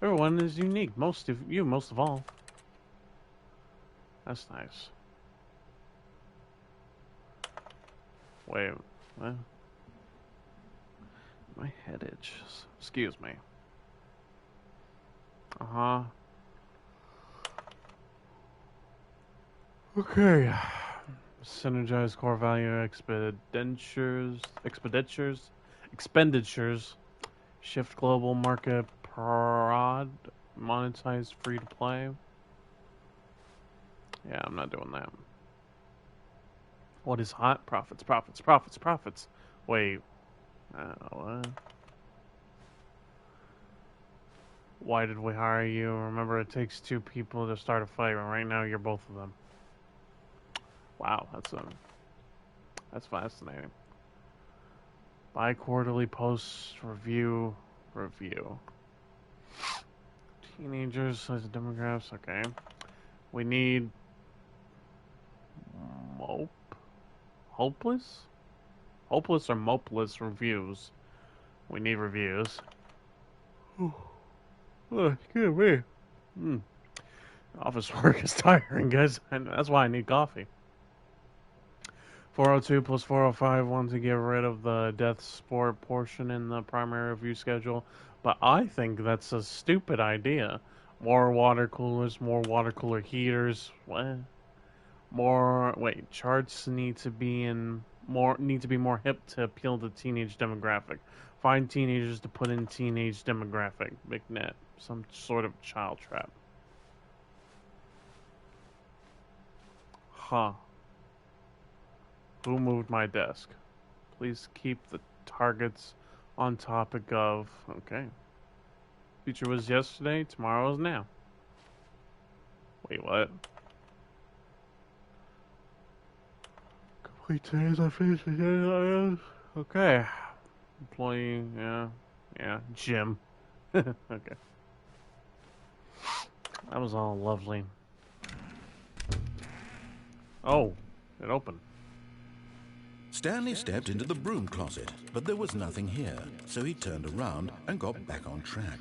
Everyone is unique. Most of all. That's nice. Wait, what? My head itches. Excuse me. Okay. Synergize core value expenditures. Shift global market prod. Monetize free to play. Yeah, I'm not doing that. What is hot? Profits. Wait. What? Why did we hire you? Remember, it takes two people to start a fight, and right now you're both of them. Wow, that's fascinating. Bi-quarterly post review. Teenagers as demographics. Okay, we need hopeless or mopeless reviews. We need reviews. Oh, excuse me. Office work is tiring, guys. And that's why I need coffee. 402 plus 405 want to get rid of the death sport portion in the primary review schedule, but I think that's a stupid idea. More water coolers, more water cooler heaters. What? Charts need to be more hip to appeal to teenage demographic. Find teenagers to put in teenage demographic. Big net. Some sort of child trap. Huh. Who moved my desk? Please keep the targets on topic of... Okay. Future was yesterday, tomorrow is now. Wait, what? Complete today's unfinished agenda. Okay. Employee, yeah. Gym. Okay. That was all lovely. Oh, it opened. Stanley stepped into the broom closet, but there was nothing here, so he turned around and got back on track.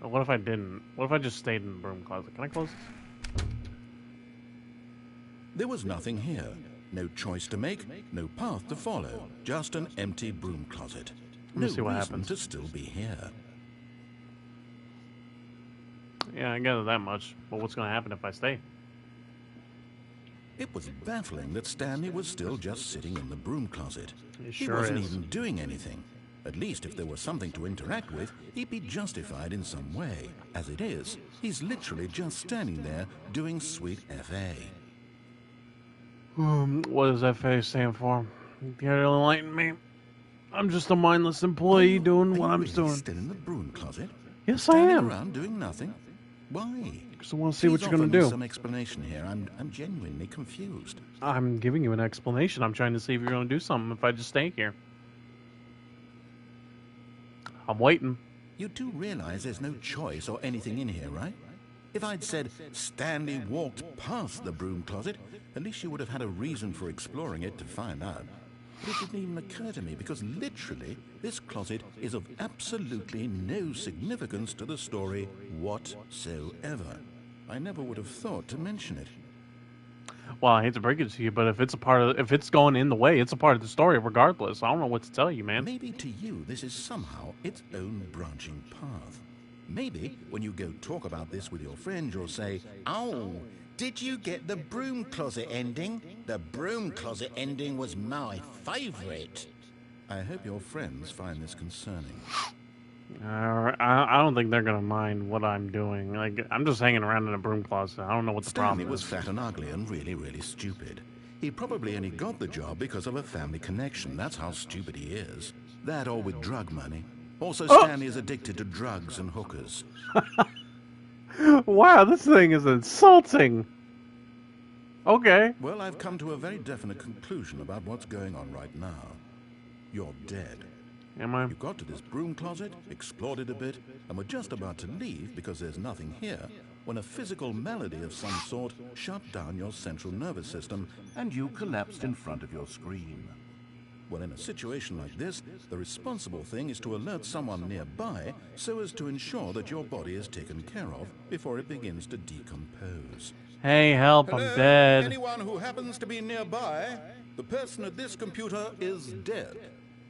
What if I didn't? What if I just stayed in the broom closet? Can I close this? There was nothing here. No choice to make, no path to follow, just an empty broom closet. No see what reason happens. to still be here. Yeah, I gather that much. But what's going to happen if I stay? It was baffling that Stanley was still just sitting in the broom closet. It He sure wasn't is. even doing anything. At least if there was something to interact with, he'd be justified in some way. As it is, he's literally just standing there doing sweet FA. What does FA stand for? You gotta enlighten me. I'm just a mindless employee doing what I'm really doing. Still in the broom closet? Yes, I Standing am. around doing nothing? Why? Because I want to see what Please you're gonna offer me do. some explanation here. I'm genuinely confused. I'm giving you an explanation. I'm trying to see if you're gonna do something if I just stay here. I'm waiting. You do realize there's no choice or anything in here, right? If I'd said Stanley walked past the broom closet, at least you would have had a reason for exploring it to find out. But it didn't even occur to me because literally this closet is of absolutely no significance to the story whatsoever. I never would have thought to mention it. Well, I hate to break it to you, but if it's going in the way, it's a part of the story regardless. I don't know what to tell you, man. Maybe to you this is somehow its own branching path. Maybe when you go talk about this with your friend, you'll say, "Oh, did you get the broom closet ending? The broom closet ending was my favorite." I hope your friends find this concerning. I don't think they're gonna mind what I'm doing. Like, I'm just hanging around in a broom closet. I don't know what the Stanley problem was is. fat and ugly and really, really stupid. He probably only got the job because of a family connection. That's how stupid he is. That or with drug money. Also, Stanley is addicted to drugs and hookers. Wow, this thing is insulting. Okay. Well, I've come to a very definite conclusion about what's going on right now. You're dead. Am I? You got to this broom closet, explored it a bit, and were just about to leave because there's nothing here, when a physical malady of some sort shut down your central nervous system and you collapsed in front of your screen. Well, in a situation like this, the responsible thing is to alert someone nearby so as to ensure that your body is taken care of before it begins to decompose. Hey, help, I'm dead. Anyone who happens to be nearby, the person at this computer is dead.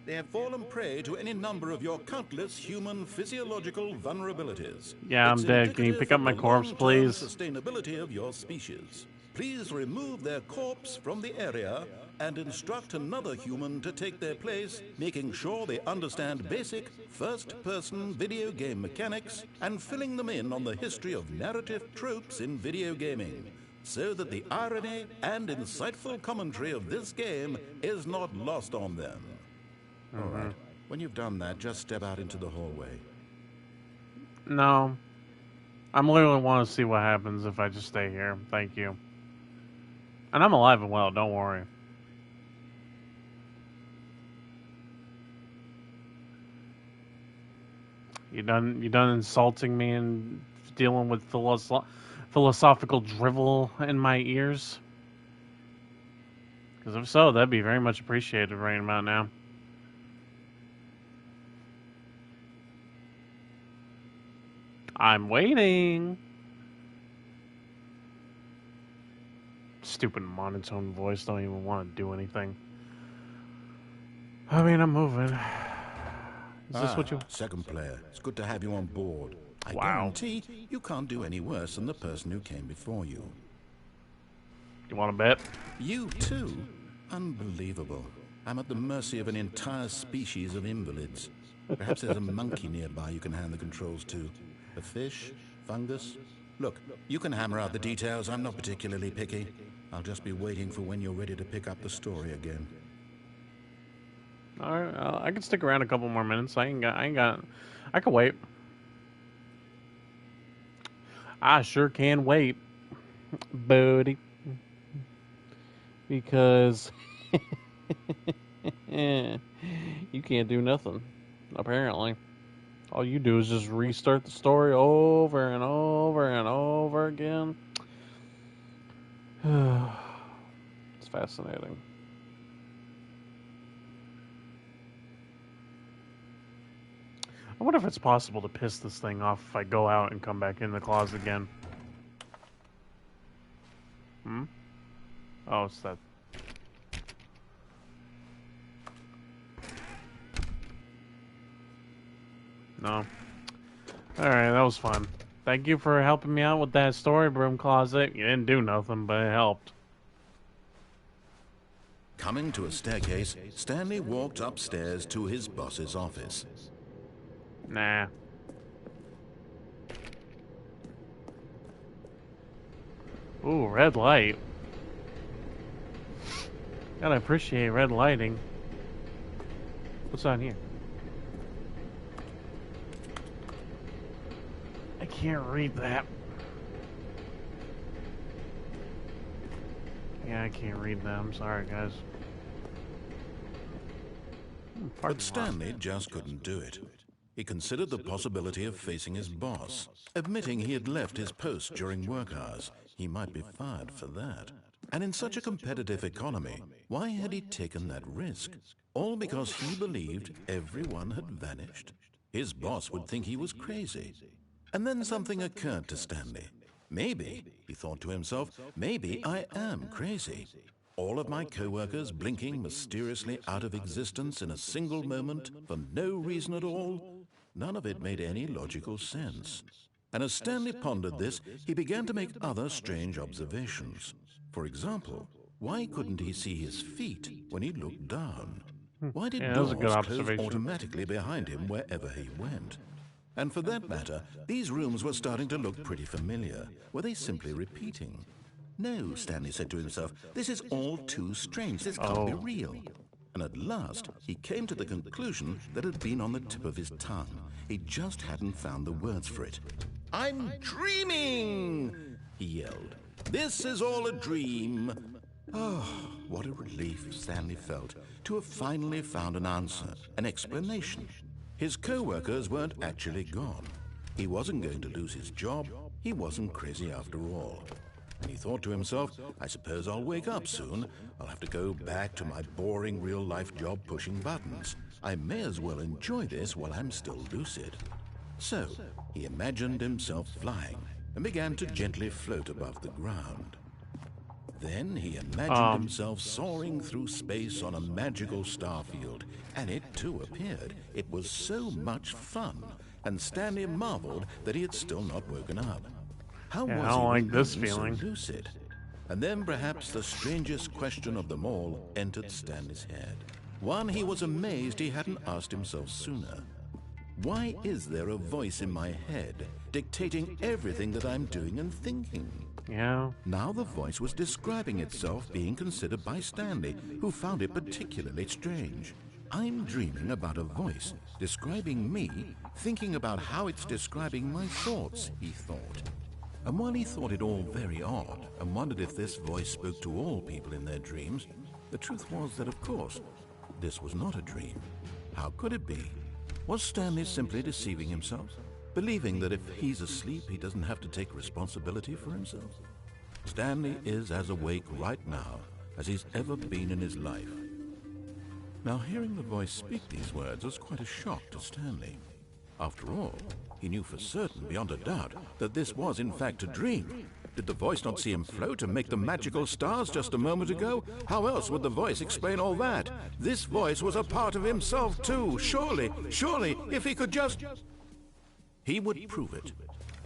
They have fallen prey to any number of your countless human physiological vulnerabilities. Yeah, I'm dead. Can you pick up my corpse, please? Sustainability of your species. Please remove their corpse from the area and instruct another human to take their place, making sure they understand basic first-person video game mechanics and filling them in on the history of narrative tropes in video gaming, so that the irony and insightful commentary of this game is not lost on them. All right. When you've done that, just step out into the hallway. No. I'm literally want to see what happens if I just stay here. Thank you. And I'm alive and well, don't worry. You done insulting me and dealing with philosophical drivel in my ears? Because if so, that'd be very much appreciated right about now. I'm waiting. Stupid monotone voice, don't even want to do anything. I mean, I'm moving. Is this what you... Second player, it's good to have you on board. I Wow. guarantee you can't do any worse than the person who came before you. You want to bet? You too? Unbelievable. I'm at the mercy of an entire species of invalids. Perhaps there's a monkey nearby you can hand the controls to. A fish? Fungus? Look, you can hammer out the details. I'm not particularly picky. I'll just be waiting for when you're ready to pick up the story again. All right, I can stick around a couple more minutes. I can wait. I sure can wait, buddy. Because you can't do nothing, apparently. All you do is just restart the story over and over and over again. It's fascinating. I wonder if it's possible to piss this thing off if I go out and come back in the closet again. Oh, it's that. No. Alright, that was fun. Thank you for helping me out with that story broom closet. You didn't do nothing, but it helped. Coming to a staircase, Stanley walked upstairs to his boss's office. Nah. Ooh, red light. Gotta appreciate red lighting. What's on here? I can't read that. Yeah, I can't read that. I'm sorry, guys. But Stanley just couldn't do it. He considered the possibility of facing his boss, admitting he had left his post during work hours. He might be fired for that. And in such a competitive economy, why had he taken that risk? All because he believed everyone had vanished? His boss would think he was crazy. And then something occurred to Stanley. Maybe, he thought to himself, maybe I am crazy. All of my co-workers blinking mysteriously out of existence in a single moment for no reason at all. None of it made any logical sense. And as Stanley pondered this, he began to make other strange observations. For example, why couldn't he see his feet when he looked down? Why did Yeah, that was a good doors close observation. automatically behind him wherever he went? And for that matter, these rooms were starting to look pretty familiar. Were they simply repeating? No, Stanley said to himself, this is all too strange. This can't be real. And at last, he came to the conclusion that had been on the tip of his tongue. He just hadn't found the words for it. I'm dreaming, he yelled. This is all a dream. Oh, what a relief Stanley felt to have finally found an answer, an explanation. His co-workers weren't actually gone. He wasn't going to lose his job. He wasn't crazy after all. And he thought to himself, I suppose I'll wake up soon. I'll have to go back to my boring real-life job pushing buttons. I may as well enjoy this while I'm still lucid. So, he imagined himself flying and began to gently float above the ground. Then he imagined himself soaring through space on a magical starfield, and it too appeared. It was so much fun, and Stanley marveled that he had still not woken up. How was I he don't like this so feeling. lucid? And then perhaps the strangest question of them all entered Stanley's head. One he was amazed he hadn't asked himself sooner. Why is there a voice in my head dictating everything that I'm doing and thinking? Yeah. Now the voice was describing itself being considered by Stanley, who found it particularly strange. I'm dreaming about a voice describing me, thinking about how it's describing my thoughts, he thought. And while he thought it all very odd and wondered if this voice spoke to all people in their dreams, the truth was that, of course, this was not a dream. How could it be? Was Stanley simply deceiving himself, believing that if he's asleep, he doesn't have to take responsibility for himself? Stanley is as awake right now as he's ever been in his life. Now, hearing the voice speak these words was quite a shock to Stanley. After all, he knew for certain, beyond a doubt, that this was in fact a dream. Did the voice not see him float and make the magical stars just a moment ago? How else would the voice explain all that? This voice was a part of himself too. Surely, if he could just... He would prove it.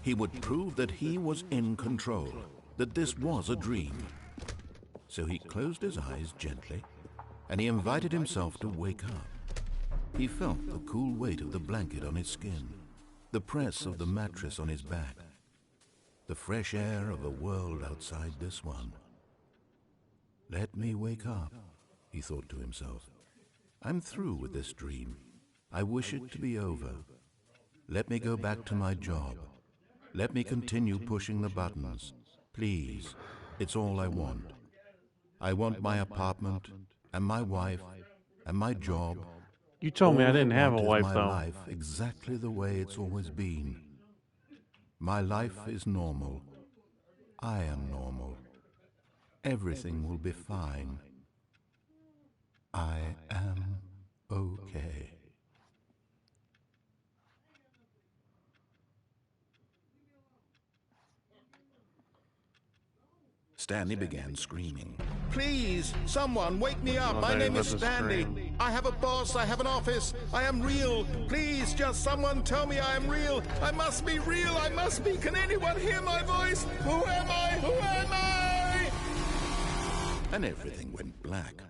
He would prove that he was in control, that this was a dream. So he closed his eyes gently, and he invited himself to wake up. He felt the cool weight of the blanket on his skin, the press of the mattress on his back, the fresh air of a world outside this one. Let me wake up, he thought to himself. I'm through with this dream. I wish it to be over. Let me go back to my job. Let me continue pushing the buttons. Please, it's all I want. I want my apartment, and my wife, and my job. You told me I All didn't have a want is wife, my though. life exactly the way it's always been. My life is normal. I am normal. Everything will be fine. I am okay. Stanley began screaming. Please, someone wake me up. Oh, My there name is was a Stanley. scream. I have a boss. I have an office. I am real. Please, just someone tell me I am real. I must be real. I must be. Can anyone hear my voice? Who am I? Who am I? And everything went black.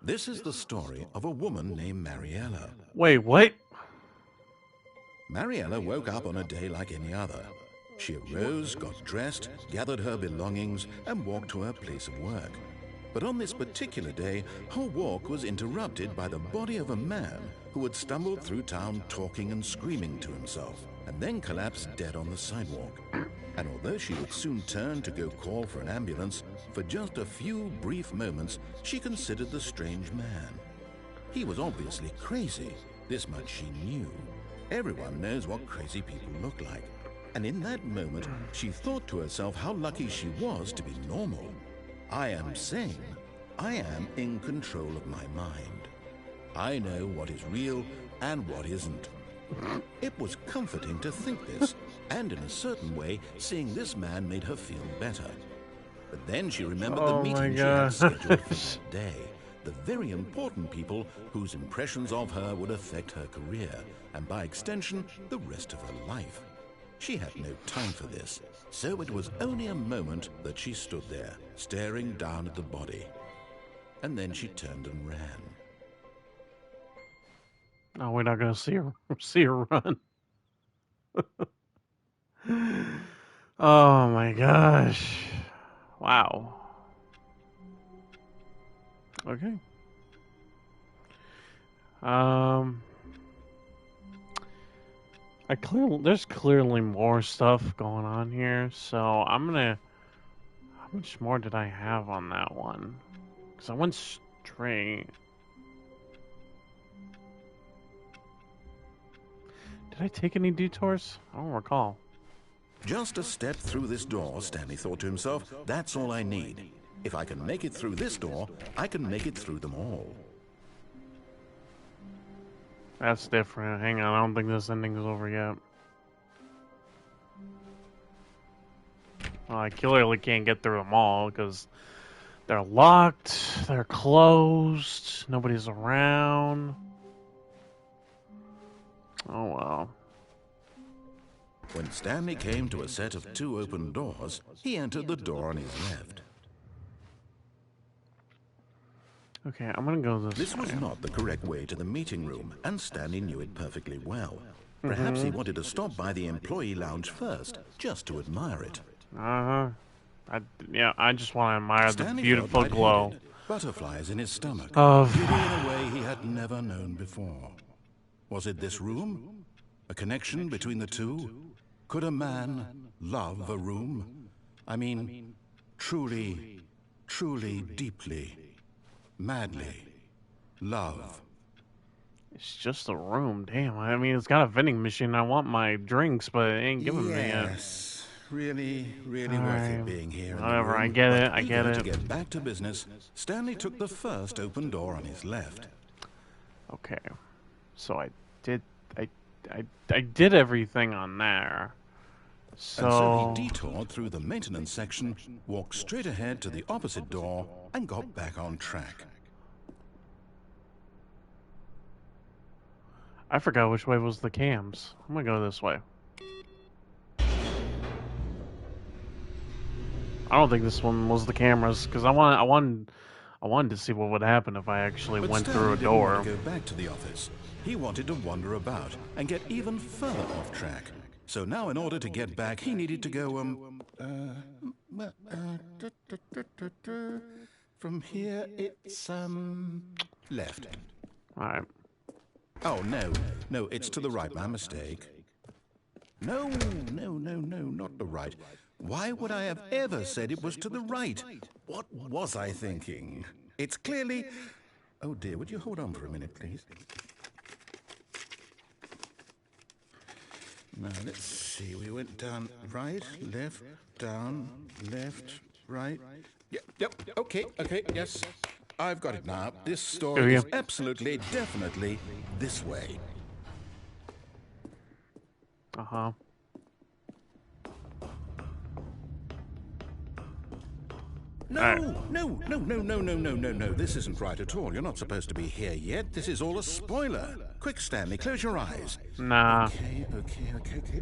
This is the story of a woman named Mariella. Wait, what? Mariella woke up on a day like any other. She arose, got dressed, gathered her belongings, and walked to her place of work. But on this particular day, her walk was interrupted by the body of a man who had stumbled through town talking and screaming to himself, and then collapsed dead on the sidewalk. And although she would soon turn to go call for an ambulance, for just a few brief moments, she considered the strange man. He was obviously crazy. This much she knew. Everyone knows what crazy people look like. And in that moment, she thought to herself how lucky she was to be normal. I am sane. I am in control of my mind. I know what is real and what isn't. It was comforting to think this, and in a certain way, seeing this man made her feel better. But then she remembered the meeting she had scheduled for that day. The very important people whose impressions of her would affect her career, and by extension, the rest of her life. She had no time for this, so it was only a moment that she stood there, staring down at the body. And then she turned and ran. No, we're not gonna see her run. Oh my gosh! Wow. Okay. There's clearly more stuff going on here, so I'm gonna. How much more did I have on that one? Because I went straight. Did I take any detours? I don't recall. Just a step through this door, Stanley thought to himself, that's all I need. If I can make it through this door, I can make it through them all. That's different. Hang on, I don't think this ending is over yet. Well, I clearly can't get through them all because they're locked, they're closed, nobody's around. Oh well. When Stanley came to a set of 2 open doors, he entered the door on his left. Okay, I'm gonna go this way. This was not the correct way to the meeting room, and Stanley knew it perfectly well. Perhaps he wanted to stop by the employee lounge first, just to admire it. I just want to admire Stanley the beautiful felt glow lightheaded, butterflies in his stomach, of... beauty in a way he had never known before. Was it this room? A connection between the two? Could a man love a room? I mean, truly, truly, deeply, madly love. It's just a room, damn. I mean, it's got a vending machine. I want my drinks, but it ain't giving me it. Yes, really, really worth it being here. Whatever, in I the room. get it, But I get eager it. To get back to business, Stanley took the first open door on his left. Okay, so I did everything on there. And so So he detoured through the maintenance section, walked straight ahead to the opposite door, and got back on track. I forgot which way was the cams. I'm gonna go this way. I don't think this one was the cameras because I wanted to see what would happen if I actually But went Stanley through a didn't want door. to go back to the office. He wanted to wander about and get even further off track. So now, in order to get back, he needed to go, from here, it's, left. All right. Oh, no, it's to the right, my mistake. No, not the right. Why would I have ever said it was to the right? What was I thinking? It's clearly... Oh dear, would you hold on for a minute, please? Now, let's see, we went down right, left, down, left, right. Yep, okay, yes. I've got it now. This story is absolutely, definitely this way. Uh-huh. No. This isn't right at all. You're not supposed to be here yet. This is all a spoiler. Quick, Stanley, close your eyes. Nah. Okay.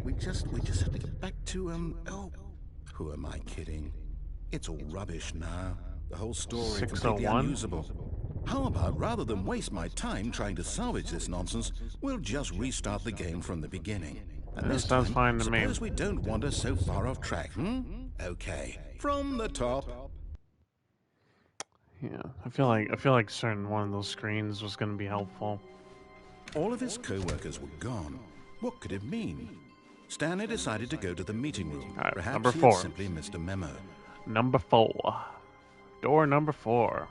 We just have to get back to, oh. Who am I kidding? It's all rubbish now. The whole story completely 601? unusable. How about, rather than waste my time trying to salvage this nonsense, we'll just restart the game from the beginning. And this sounds time, fine to me. suppose we don't wander so far off track, Okay. From the top. Yeah. I feel like certain one of those screens was gonna be helpful. All of his co-workers were gone. What could it mean? Stanley decided to go to the meeting room. All right, Perhaps number he 4. had simply missed a memo. Number 4. Door number 4.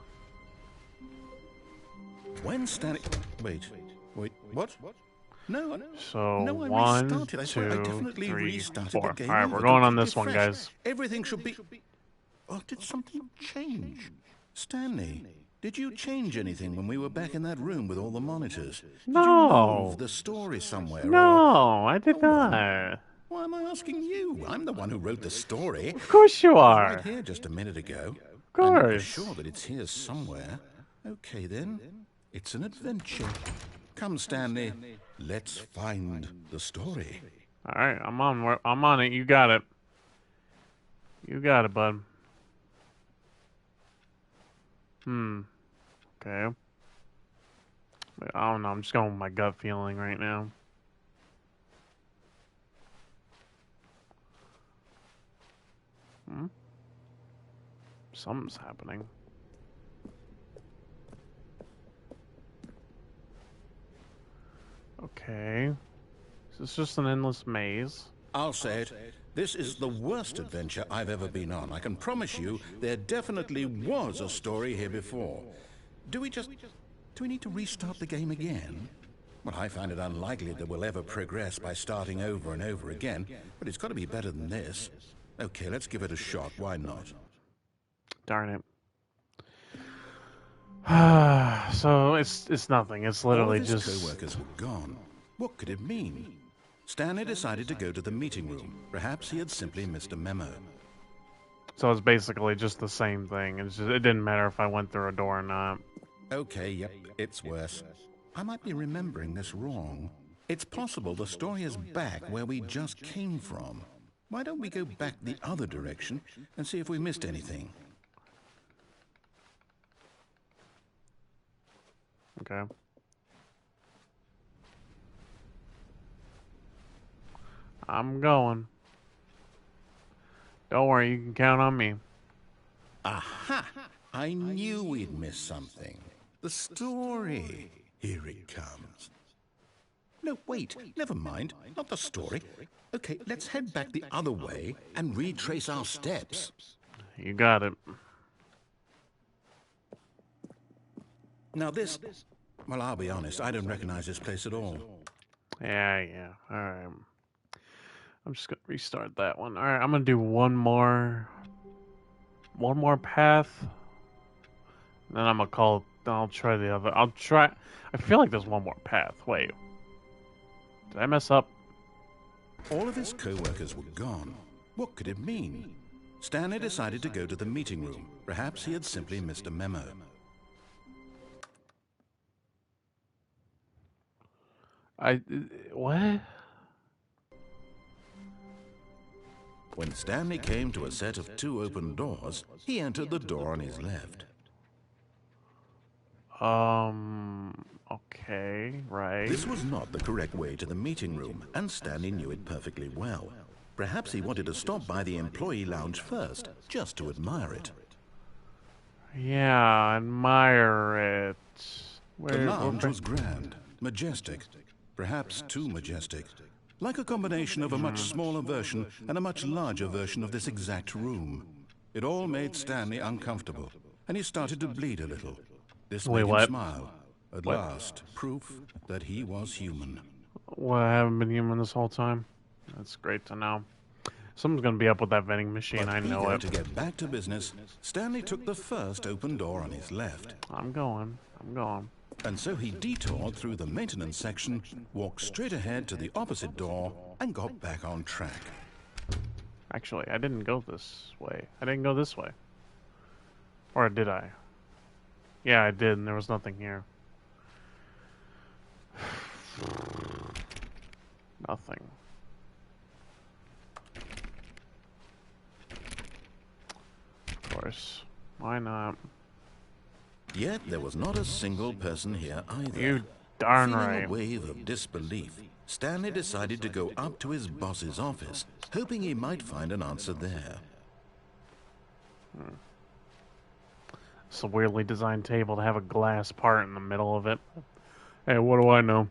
When Stanley... Wait, what? No. So No, I 1, restarted. I swear I 2, definitely 3, restarted 4. the game. All right, over, we're going on completely this one, fresh. guys. Everything should be... Oh, did something change? Stanley, Did you change anything when we were back in that room with all the monitors? Did you No. move the story somewhere, or... No, I did Hold on. not. Why am I asking you? I'm the one who wrote the story. Of course you It was are. right here just a minute ago. Of course. I'm sure that it's here somewhere. Okay, then. It's an adventure. Come, Stanley. Let's find the story. All right, I'm on it. You got it. You got it, bud. Okay. I don't know. I'm just going with my gut feeling right now. Something's happening. Okay. Is this just an endless maze? I'll say it. This is the worst adventure I've ever been on. I can promise you there definitely was a story here before. Do we need to restart the game again? Well, I find it unlikely that we'll ever progress by starting over and over again, but it's got to be better than this. Okay, let's give it a shot. Why not? Darn it. So it's nothing. It's literally All of his just co-workers were gone. What could it mean? Stanley decided to go to the meeting room. Perhaps he had simply missed a memo. so it's basically just the same thing. It didn't matter if I went through a door or not. Okay, yep, it's worse. I might be remembering this wrong. It's possible the story is back where we just came from. Why don't we go back the other direction and see if we missed anything? Okay. I'm going. Don't worry, you can count on me. Aha! I knew we'd missed something. The story. Here it comes. No, wait. Never mind. Not the story. Okay, let's head back the other way and retrace our steps. You got it. Now this... Well, I'll be honest. I don't recognize this place at all. Yeah. All right. I'm just gonna restart that one. All right, I'm gonna do one more path. Then I'm gonna call. I'll try the other. I'll try. I feel like there's one more path. Wait. Did I mess up? All of his co-workers were gone. What could it mean? Stanley decided to go to the meeting room. Perhaps he had simply missed a memo. What? When Stanley came to a set of 2 open doors, he entered the door on his left. Okay, right. This was not the correct way to the meeting room, and Stanley knew it perfectly well. Perhaps he wanted to stop by the employee lounge first, just to admire it. Yeah, admire it. The lounge was grand, majestic, perhaps too majestic. Like a combination of a much smaller version and a much larger version of this exact room. It all made Stanley uncomfortable, and he started to bleed a little. This made him smile. At last, proof that he was human. Well, I haven't been human this whole time. That's great to know. Someone's gonna be up with that vending machine, But I know eager it. to get back to business, Stanley took the first open door on his left. I'm going. And so he detoured through the maintenance section, walked straight ahead to the opposite door, and got back on track. Actually, I didn't go this way. I didn't go this way. Or did I? Yeah, I did, and there was nothing here. Nothing. Of course. Why not? Yet there was not a single person here either. You darn Feeling right. a wave of disbelief, Stanley decided to go up to his boss's office, hoping he might find an answer there. It's a weirdly designed table to have a glass part in the middle of it. Hey, what do I know?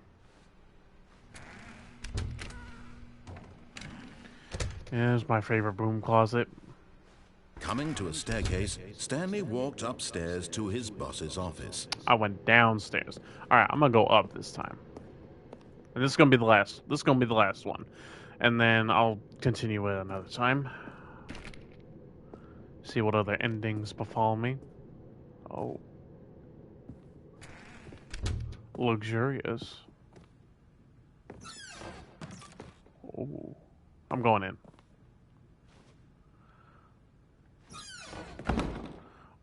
Here's my favorite broom closet. Coming to a staircase, Stanley walked upstairs to his boss's office. I went downstairs. Alright, I'm gonna go up this time. And this is gonna be the last. This is gonna be the last one. And then I'll continue it another time. See what other endings befall me. Oh. Luxurious. Oh, I'm going in.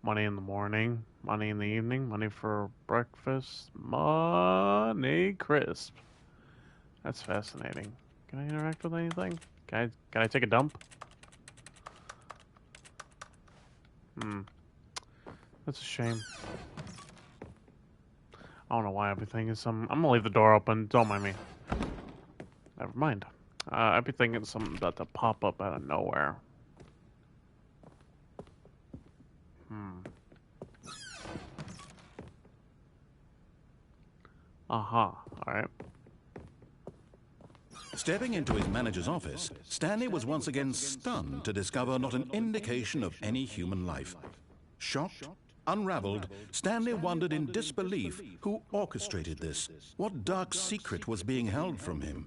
Money in the morning, money in the evening, money for breakfast, money crisp. That's fascinating. Can I interact with anything? Can I take a dump? That's a shame. I don't know why everything is some. I'm gonna leave the door open. Don't mind me. Never mind. Everything is something about to pop up out of nowhere. Aha. Alright. Stepping into his manager's office, Stanley was once again stunned to discover not an indication of any human life. Shocked, unraveled, Stanley wondered in disbelief who orchestrated this. What dark secret was being held from him?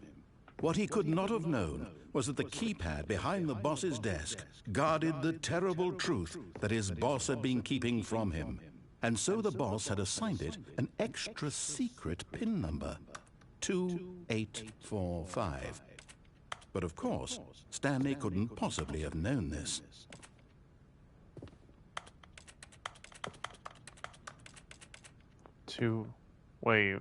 What he could not have known was that the keypad behind the boss's desk guarded the terrible truth that his boss had been keeping from him. And so the boss had assigned it an extra secret PIN number, 2845. But of course, Stanley couldn't possibly have known this. Wait.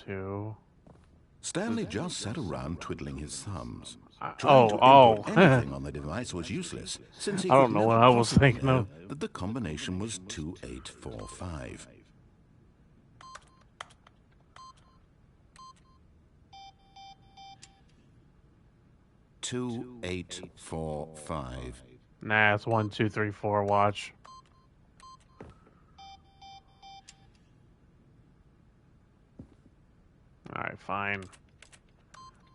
2. Stanley just sat around twiddling his thumbs. Oh. Trying to input anything on the device was useless, since he I don't could know never what I was possibly thinking know of. that the combination was 2845. $2845. Nah, it's 1, 2, 3, 4. Watch. Alright, fine.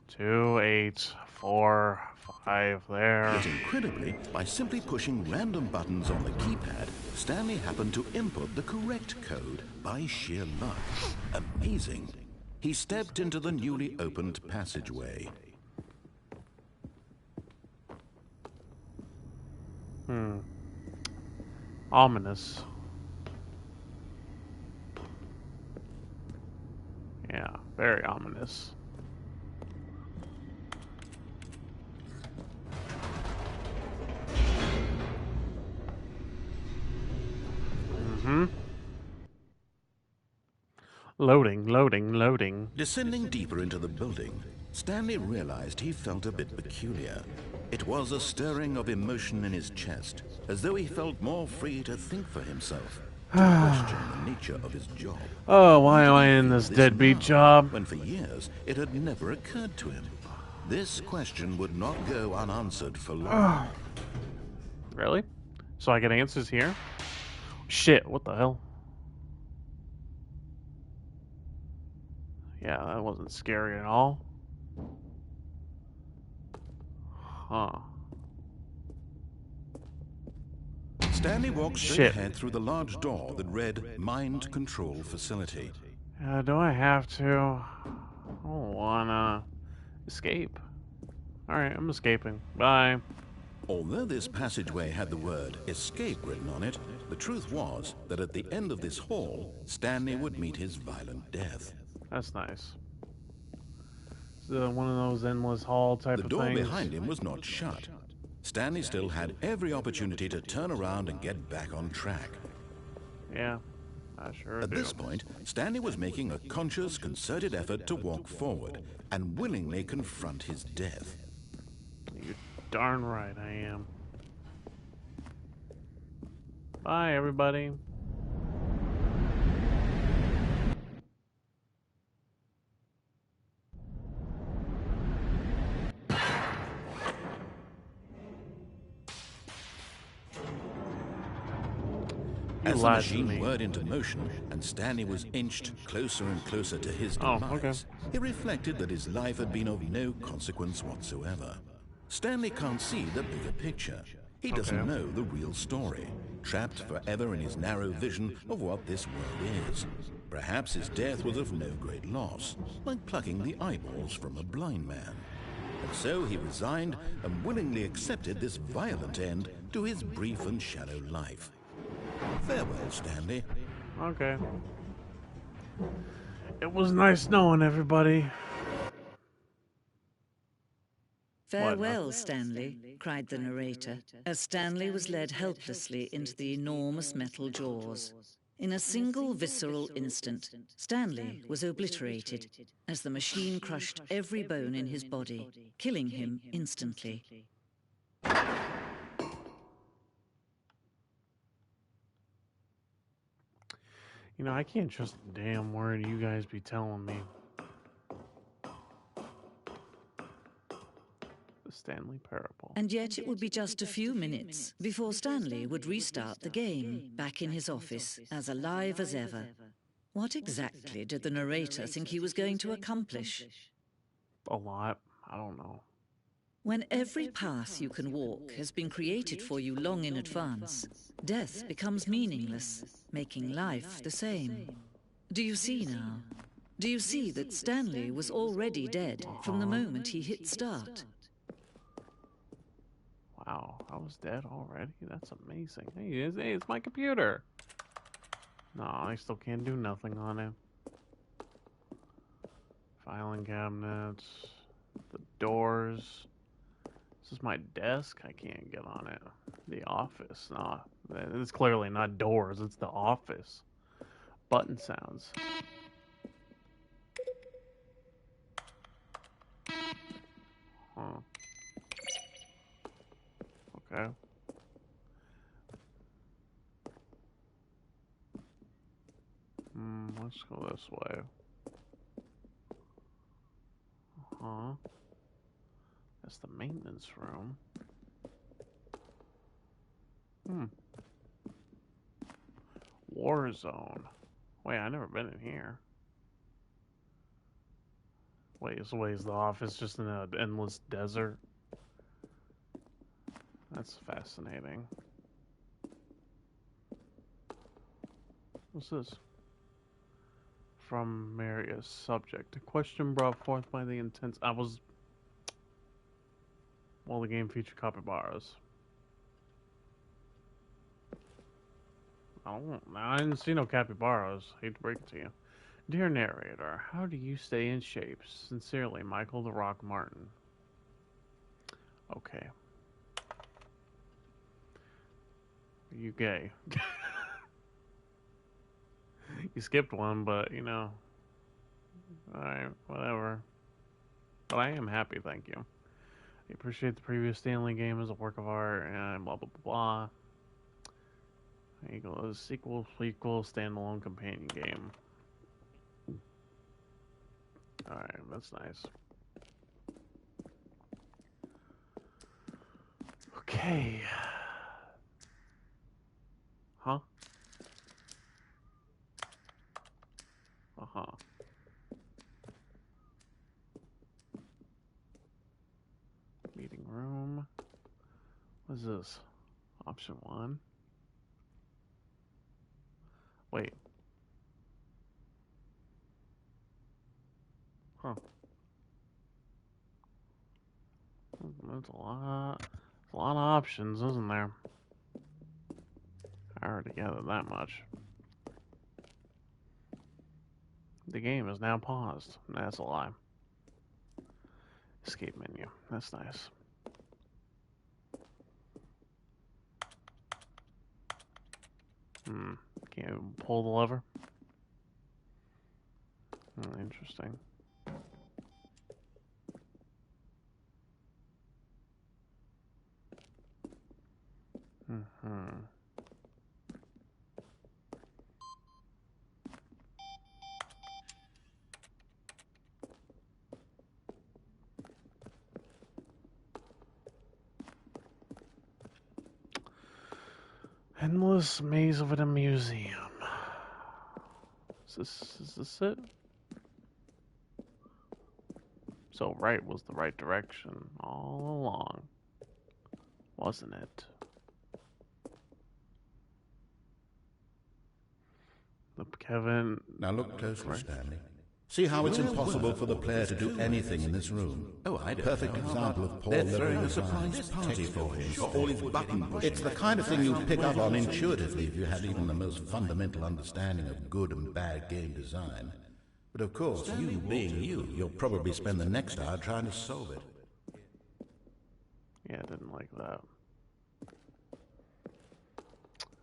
2, 8, 4, 5 there. Yet incredibly, by simply pushing random buttons on the keypad, Stanley happened to input the correct code by sheer luck. Amazing. He stepped into the newly opened passageway. Ominous. Yeah, very ominous. Loading. Descending deeper into the building, Stanley realized he felt a bit peculiar. It was a stirring of emotion in his chest, as though he felt more free to think for himself, to question the nature of his job. Oh, why am I in this This deadbeat now, job? when for years it had never occurred to him. This question would not go unanswered for long. Really? So I get answers here? Shit, what the hell? Yeah, that wasn't scary at all. Huh. Stanley walked straight Shit. ahead through the large door that read Mind Control Facility. Do I have to? I don't wanna escape. Alright, I'm escaping. Bye. Although this passageway had the word escape written on it, the truth was that at the end of this hall, Stanley would meet his violent death. That's nice. It's one of those endless hall type The of door things. behind him was not shut. Stanley still had every opportunity to turn around and get back on track. Yeah, I sure At do. this point, Stanley was making a conscious, concerted effort to walk forward and willingly confront his death. You're darn right I am. Bye, everybody. As the lied to machine me. whirred into motion and Stanley was inched closer and closer to his Oh, demise, okay. he reflected that his life had been of no consequence whatsoever. Stanley can't see the bigger picture. He doesn't Okay. know the real story, trapped forever in his narrow vision of what this world is. Perhaps his death was of no great loss, like plucking the eyeballs from a blind man. And so he resigned and willingly accepted this violent end to his brief and shallow life. Farewell, Stanley. Okay. It was nice knowing everybody. Farewell, Stanley, cried the narrator, as Stanley was led helplessly into the enormous metal jaws. In a single visceral instant, Stanley was obliterated as the machine crushed every bone in his body, killing him instantly. You know, I can't trust a damn word you guys be telling me. The Stanley Parable. And yet it would be just a few minutes before Stanley would restart the game, back in his office, as alive as ever. What exactly did the narrator think he was going to accomplish? A lot. I don't know. When every path you can walk has been created for you long in advance, death becomes meaningless, making life the same. Do you see now? Do you see that Stanley was already dead from the moment he hit start? Wow, I was dead already? That's amazing. Hey, it's my computer. No, I still can't do nothing on it. Filing cabinets, the doors. This is my desk. I can't get on it. The office. No, it's clearly not doors. It's the office. Button sounds. Huh. Okay. Let's go this way. Huh. That's the maintenance room. War zone. Wait, I've never been in here. Wait, is the office just in an endless desert? That's fascinating. What's this? From Marius, subject. A question brought forth by the intense... Well, the game featured capybaras. I didn't see no capybaras. Hate to break it to you. Dear narrator, how do you stay in shape? Sincerely, Michael the Rock Martin. Okay. Are you gay? You skipped one, but, you know. Alright, whatever. But I am happy, thank you. I appreciate the previous Stanley game as a work of art, and blah, blah, blah, blah. There you go. Sequel, standalone companion game. Alright, that's nice. Okay. Huh? Uh-huh. Meeting room. What is this? Option 1. Wait. Huh. That's a lot. There's a lot of options, isn't there? I already gathered that much. The game is now paused. That's a lie. Escape menu. That's nice. Can't even pull the lever. Interesting. Endless maze of a museum. Is this it? So right was the right direction all along, wasn't it? Kevin. Now look closely, Stanley. See how it's impossible for the player to do anything in this room. Oh, I don't Perfect example of Paul. They're throwing a surprise party for him, for all his button pushing. It's the kind of thing you'd pick up on intuitively if you had even the most fundamental understanding of good and bad game design. But of course, you being you, you'll probably spend the next hour trying to solve it. Yeah, I didn't like that.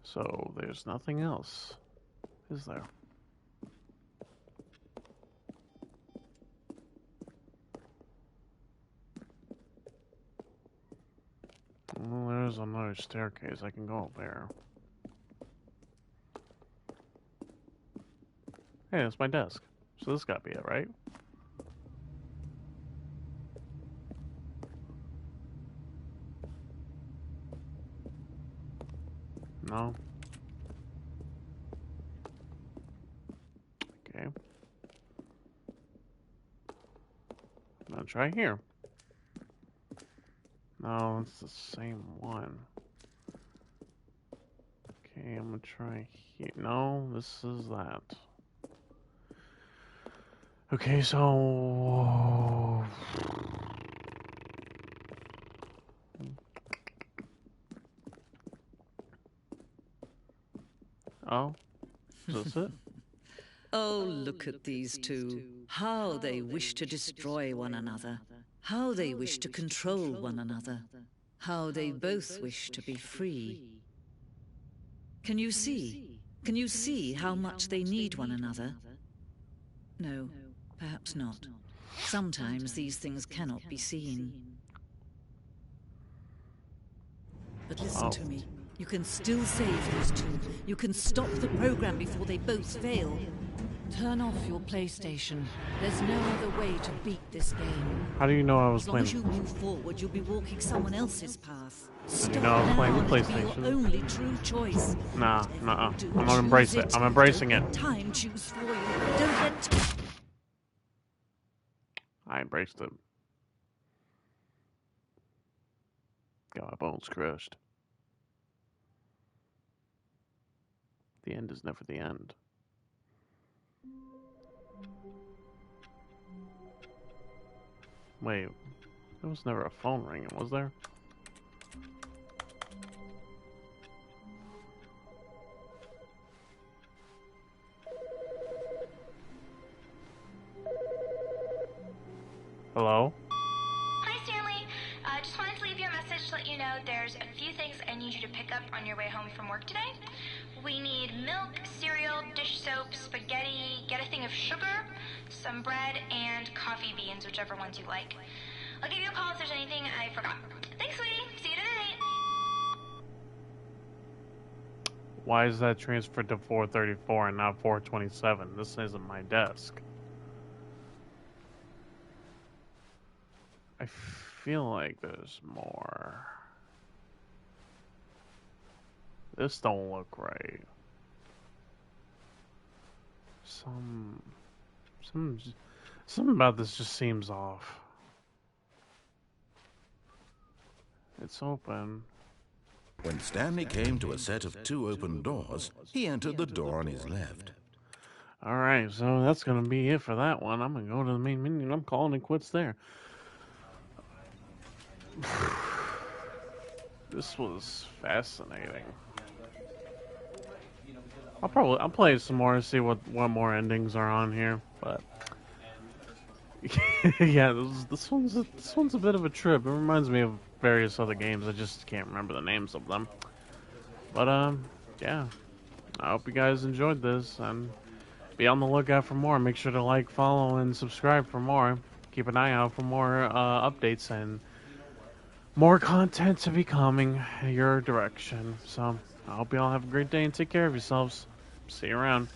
So, there's nothing else, is there? Well, there's another staircase. I can go up there. Hey, that's my desk. So this gotta be it, right? No. Okay. I'm gonna try here. No, it's the same one. Okay, I'm gonna try here. No, this is that. Okay, so... Oh, is this it? Oh, look at these two. How they wish to destroy one another. How they wish to control one another. How they both wish to be free. Can you see? Can you see how much they need one another? No, perhaps not. Sometimes these things cannot be seen. But listen to me. You can still save these two. You can stop the program before they both fail. Turn off your PlayStation. There's no other way to beat this game. How do you know I was As long playing? as you move forward, you'll be walking someone else's path. Stop You know I was playing the now, and it'll be PlayStation. your only true choice. Nah, Whatever nah. you do, I'm gonna embrace choose it. I'm embracing Don't it. let time choose for you. Don't let... I embraced it. Got my bones crushed. The end is never the end. Wait, there was never a phone ringing, was there? Hello? Hi, Stanley. Just wanted to leave you a message to let you know there's a few things I need you to pick up on your way home from work today. We need milk, cereal, dish soap, spaghetti, get a thing of sugar, some bread, and coffee beans, whichever ones you like. I'll give you a call if there's anything I forgot. Thanks, sweetie. See you tonight. Why is that transferred to 434 and not 427? This isn't my desk. I feel like there's more. This don't look right. Something about this just seems off. It's open. When Stanley came to a set of two open doors, he entered the door on his left. Alright, so that's gonna be it for that one. I'm gonna go to the main menu and I'm calling it quits there. This was fascinating. I'll play some more to see what more endings are on here, but yeah, this one's a bit of a trip. It reminds me of various other games. I just can't remember the names of them. But yeah, I hope you guys enjoyed this and be on the lookout for more. Make sure to like, follow, and subscribe for more. Keep an eye out for more updates and more content to be coming your direction. So I hope you all have a great day and take care of yourselves. See you around.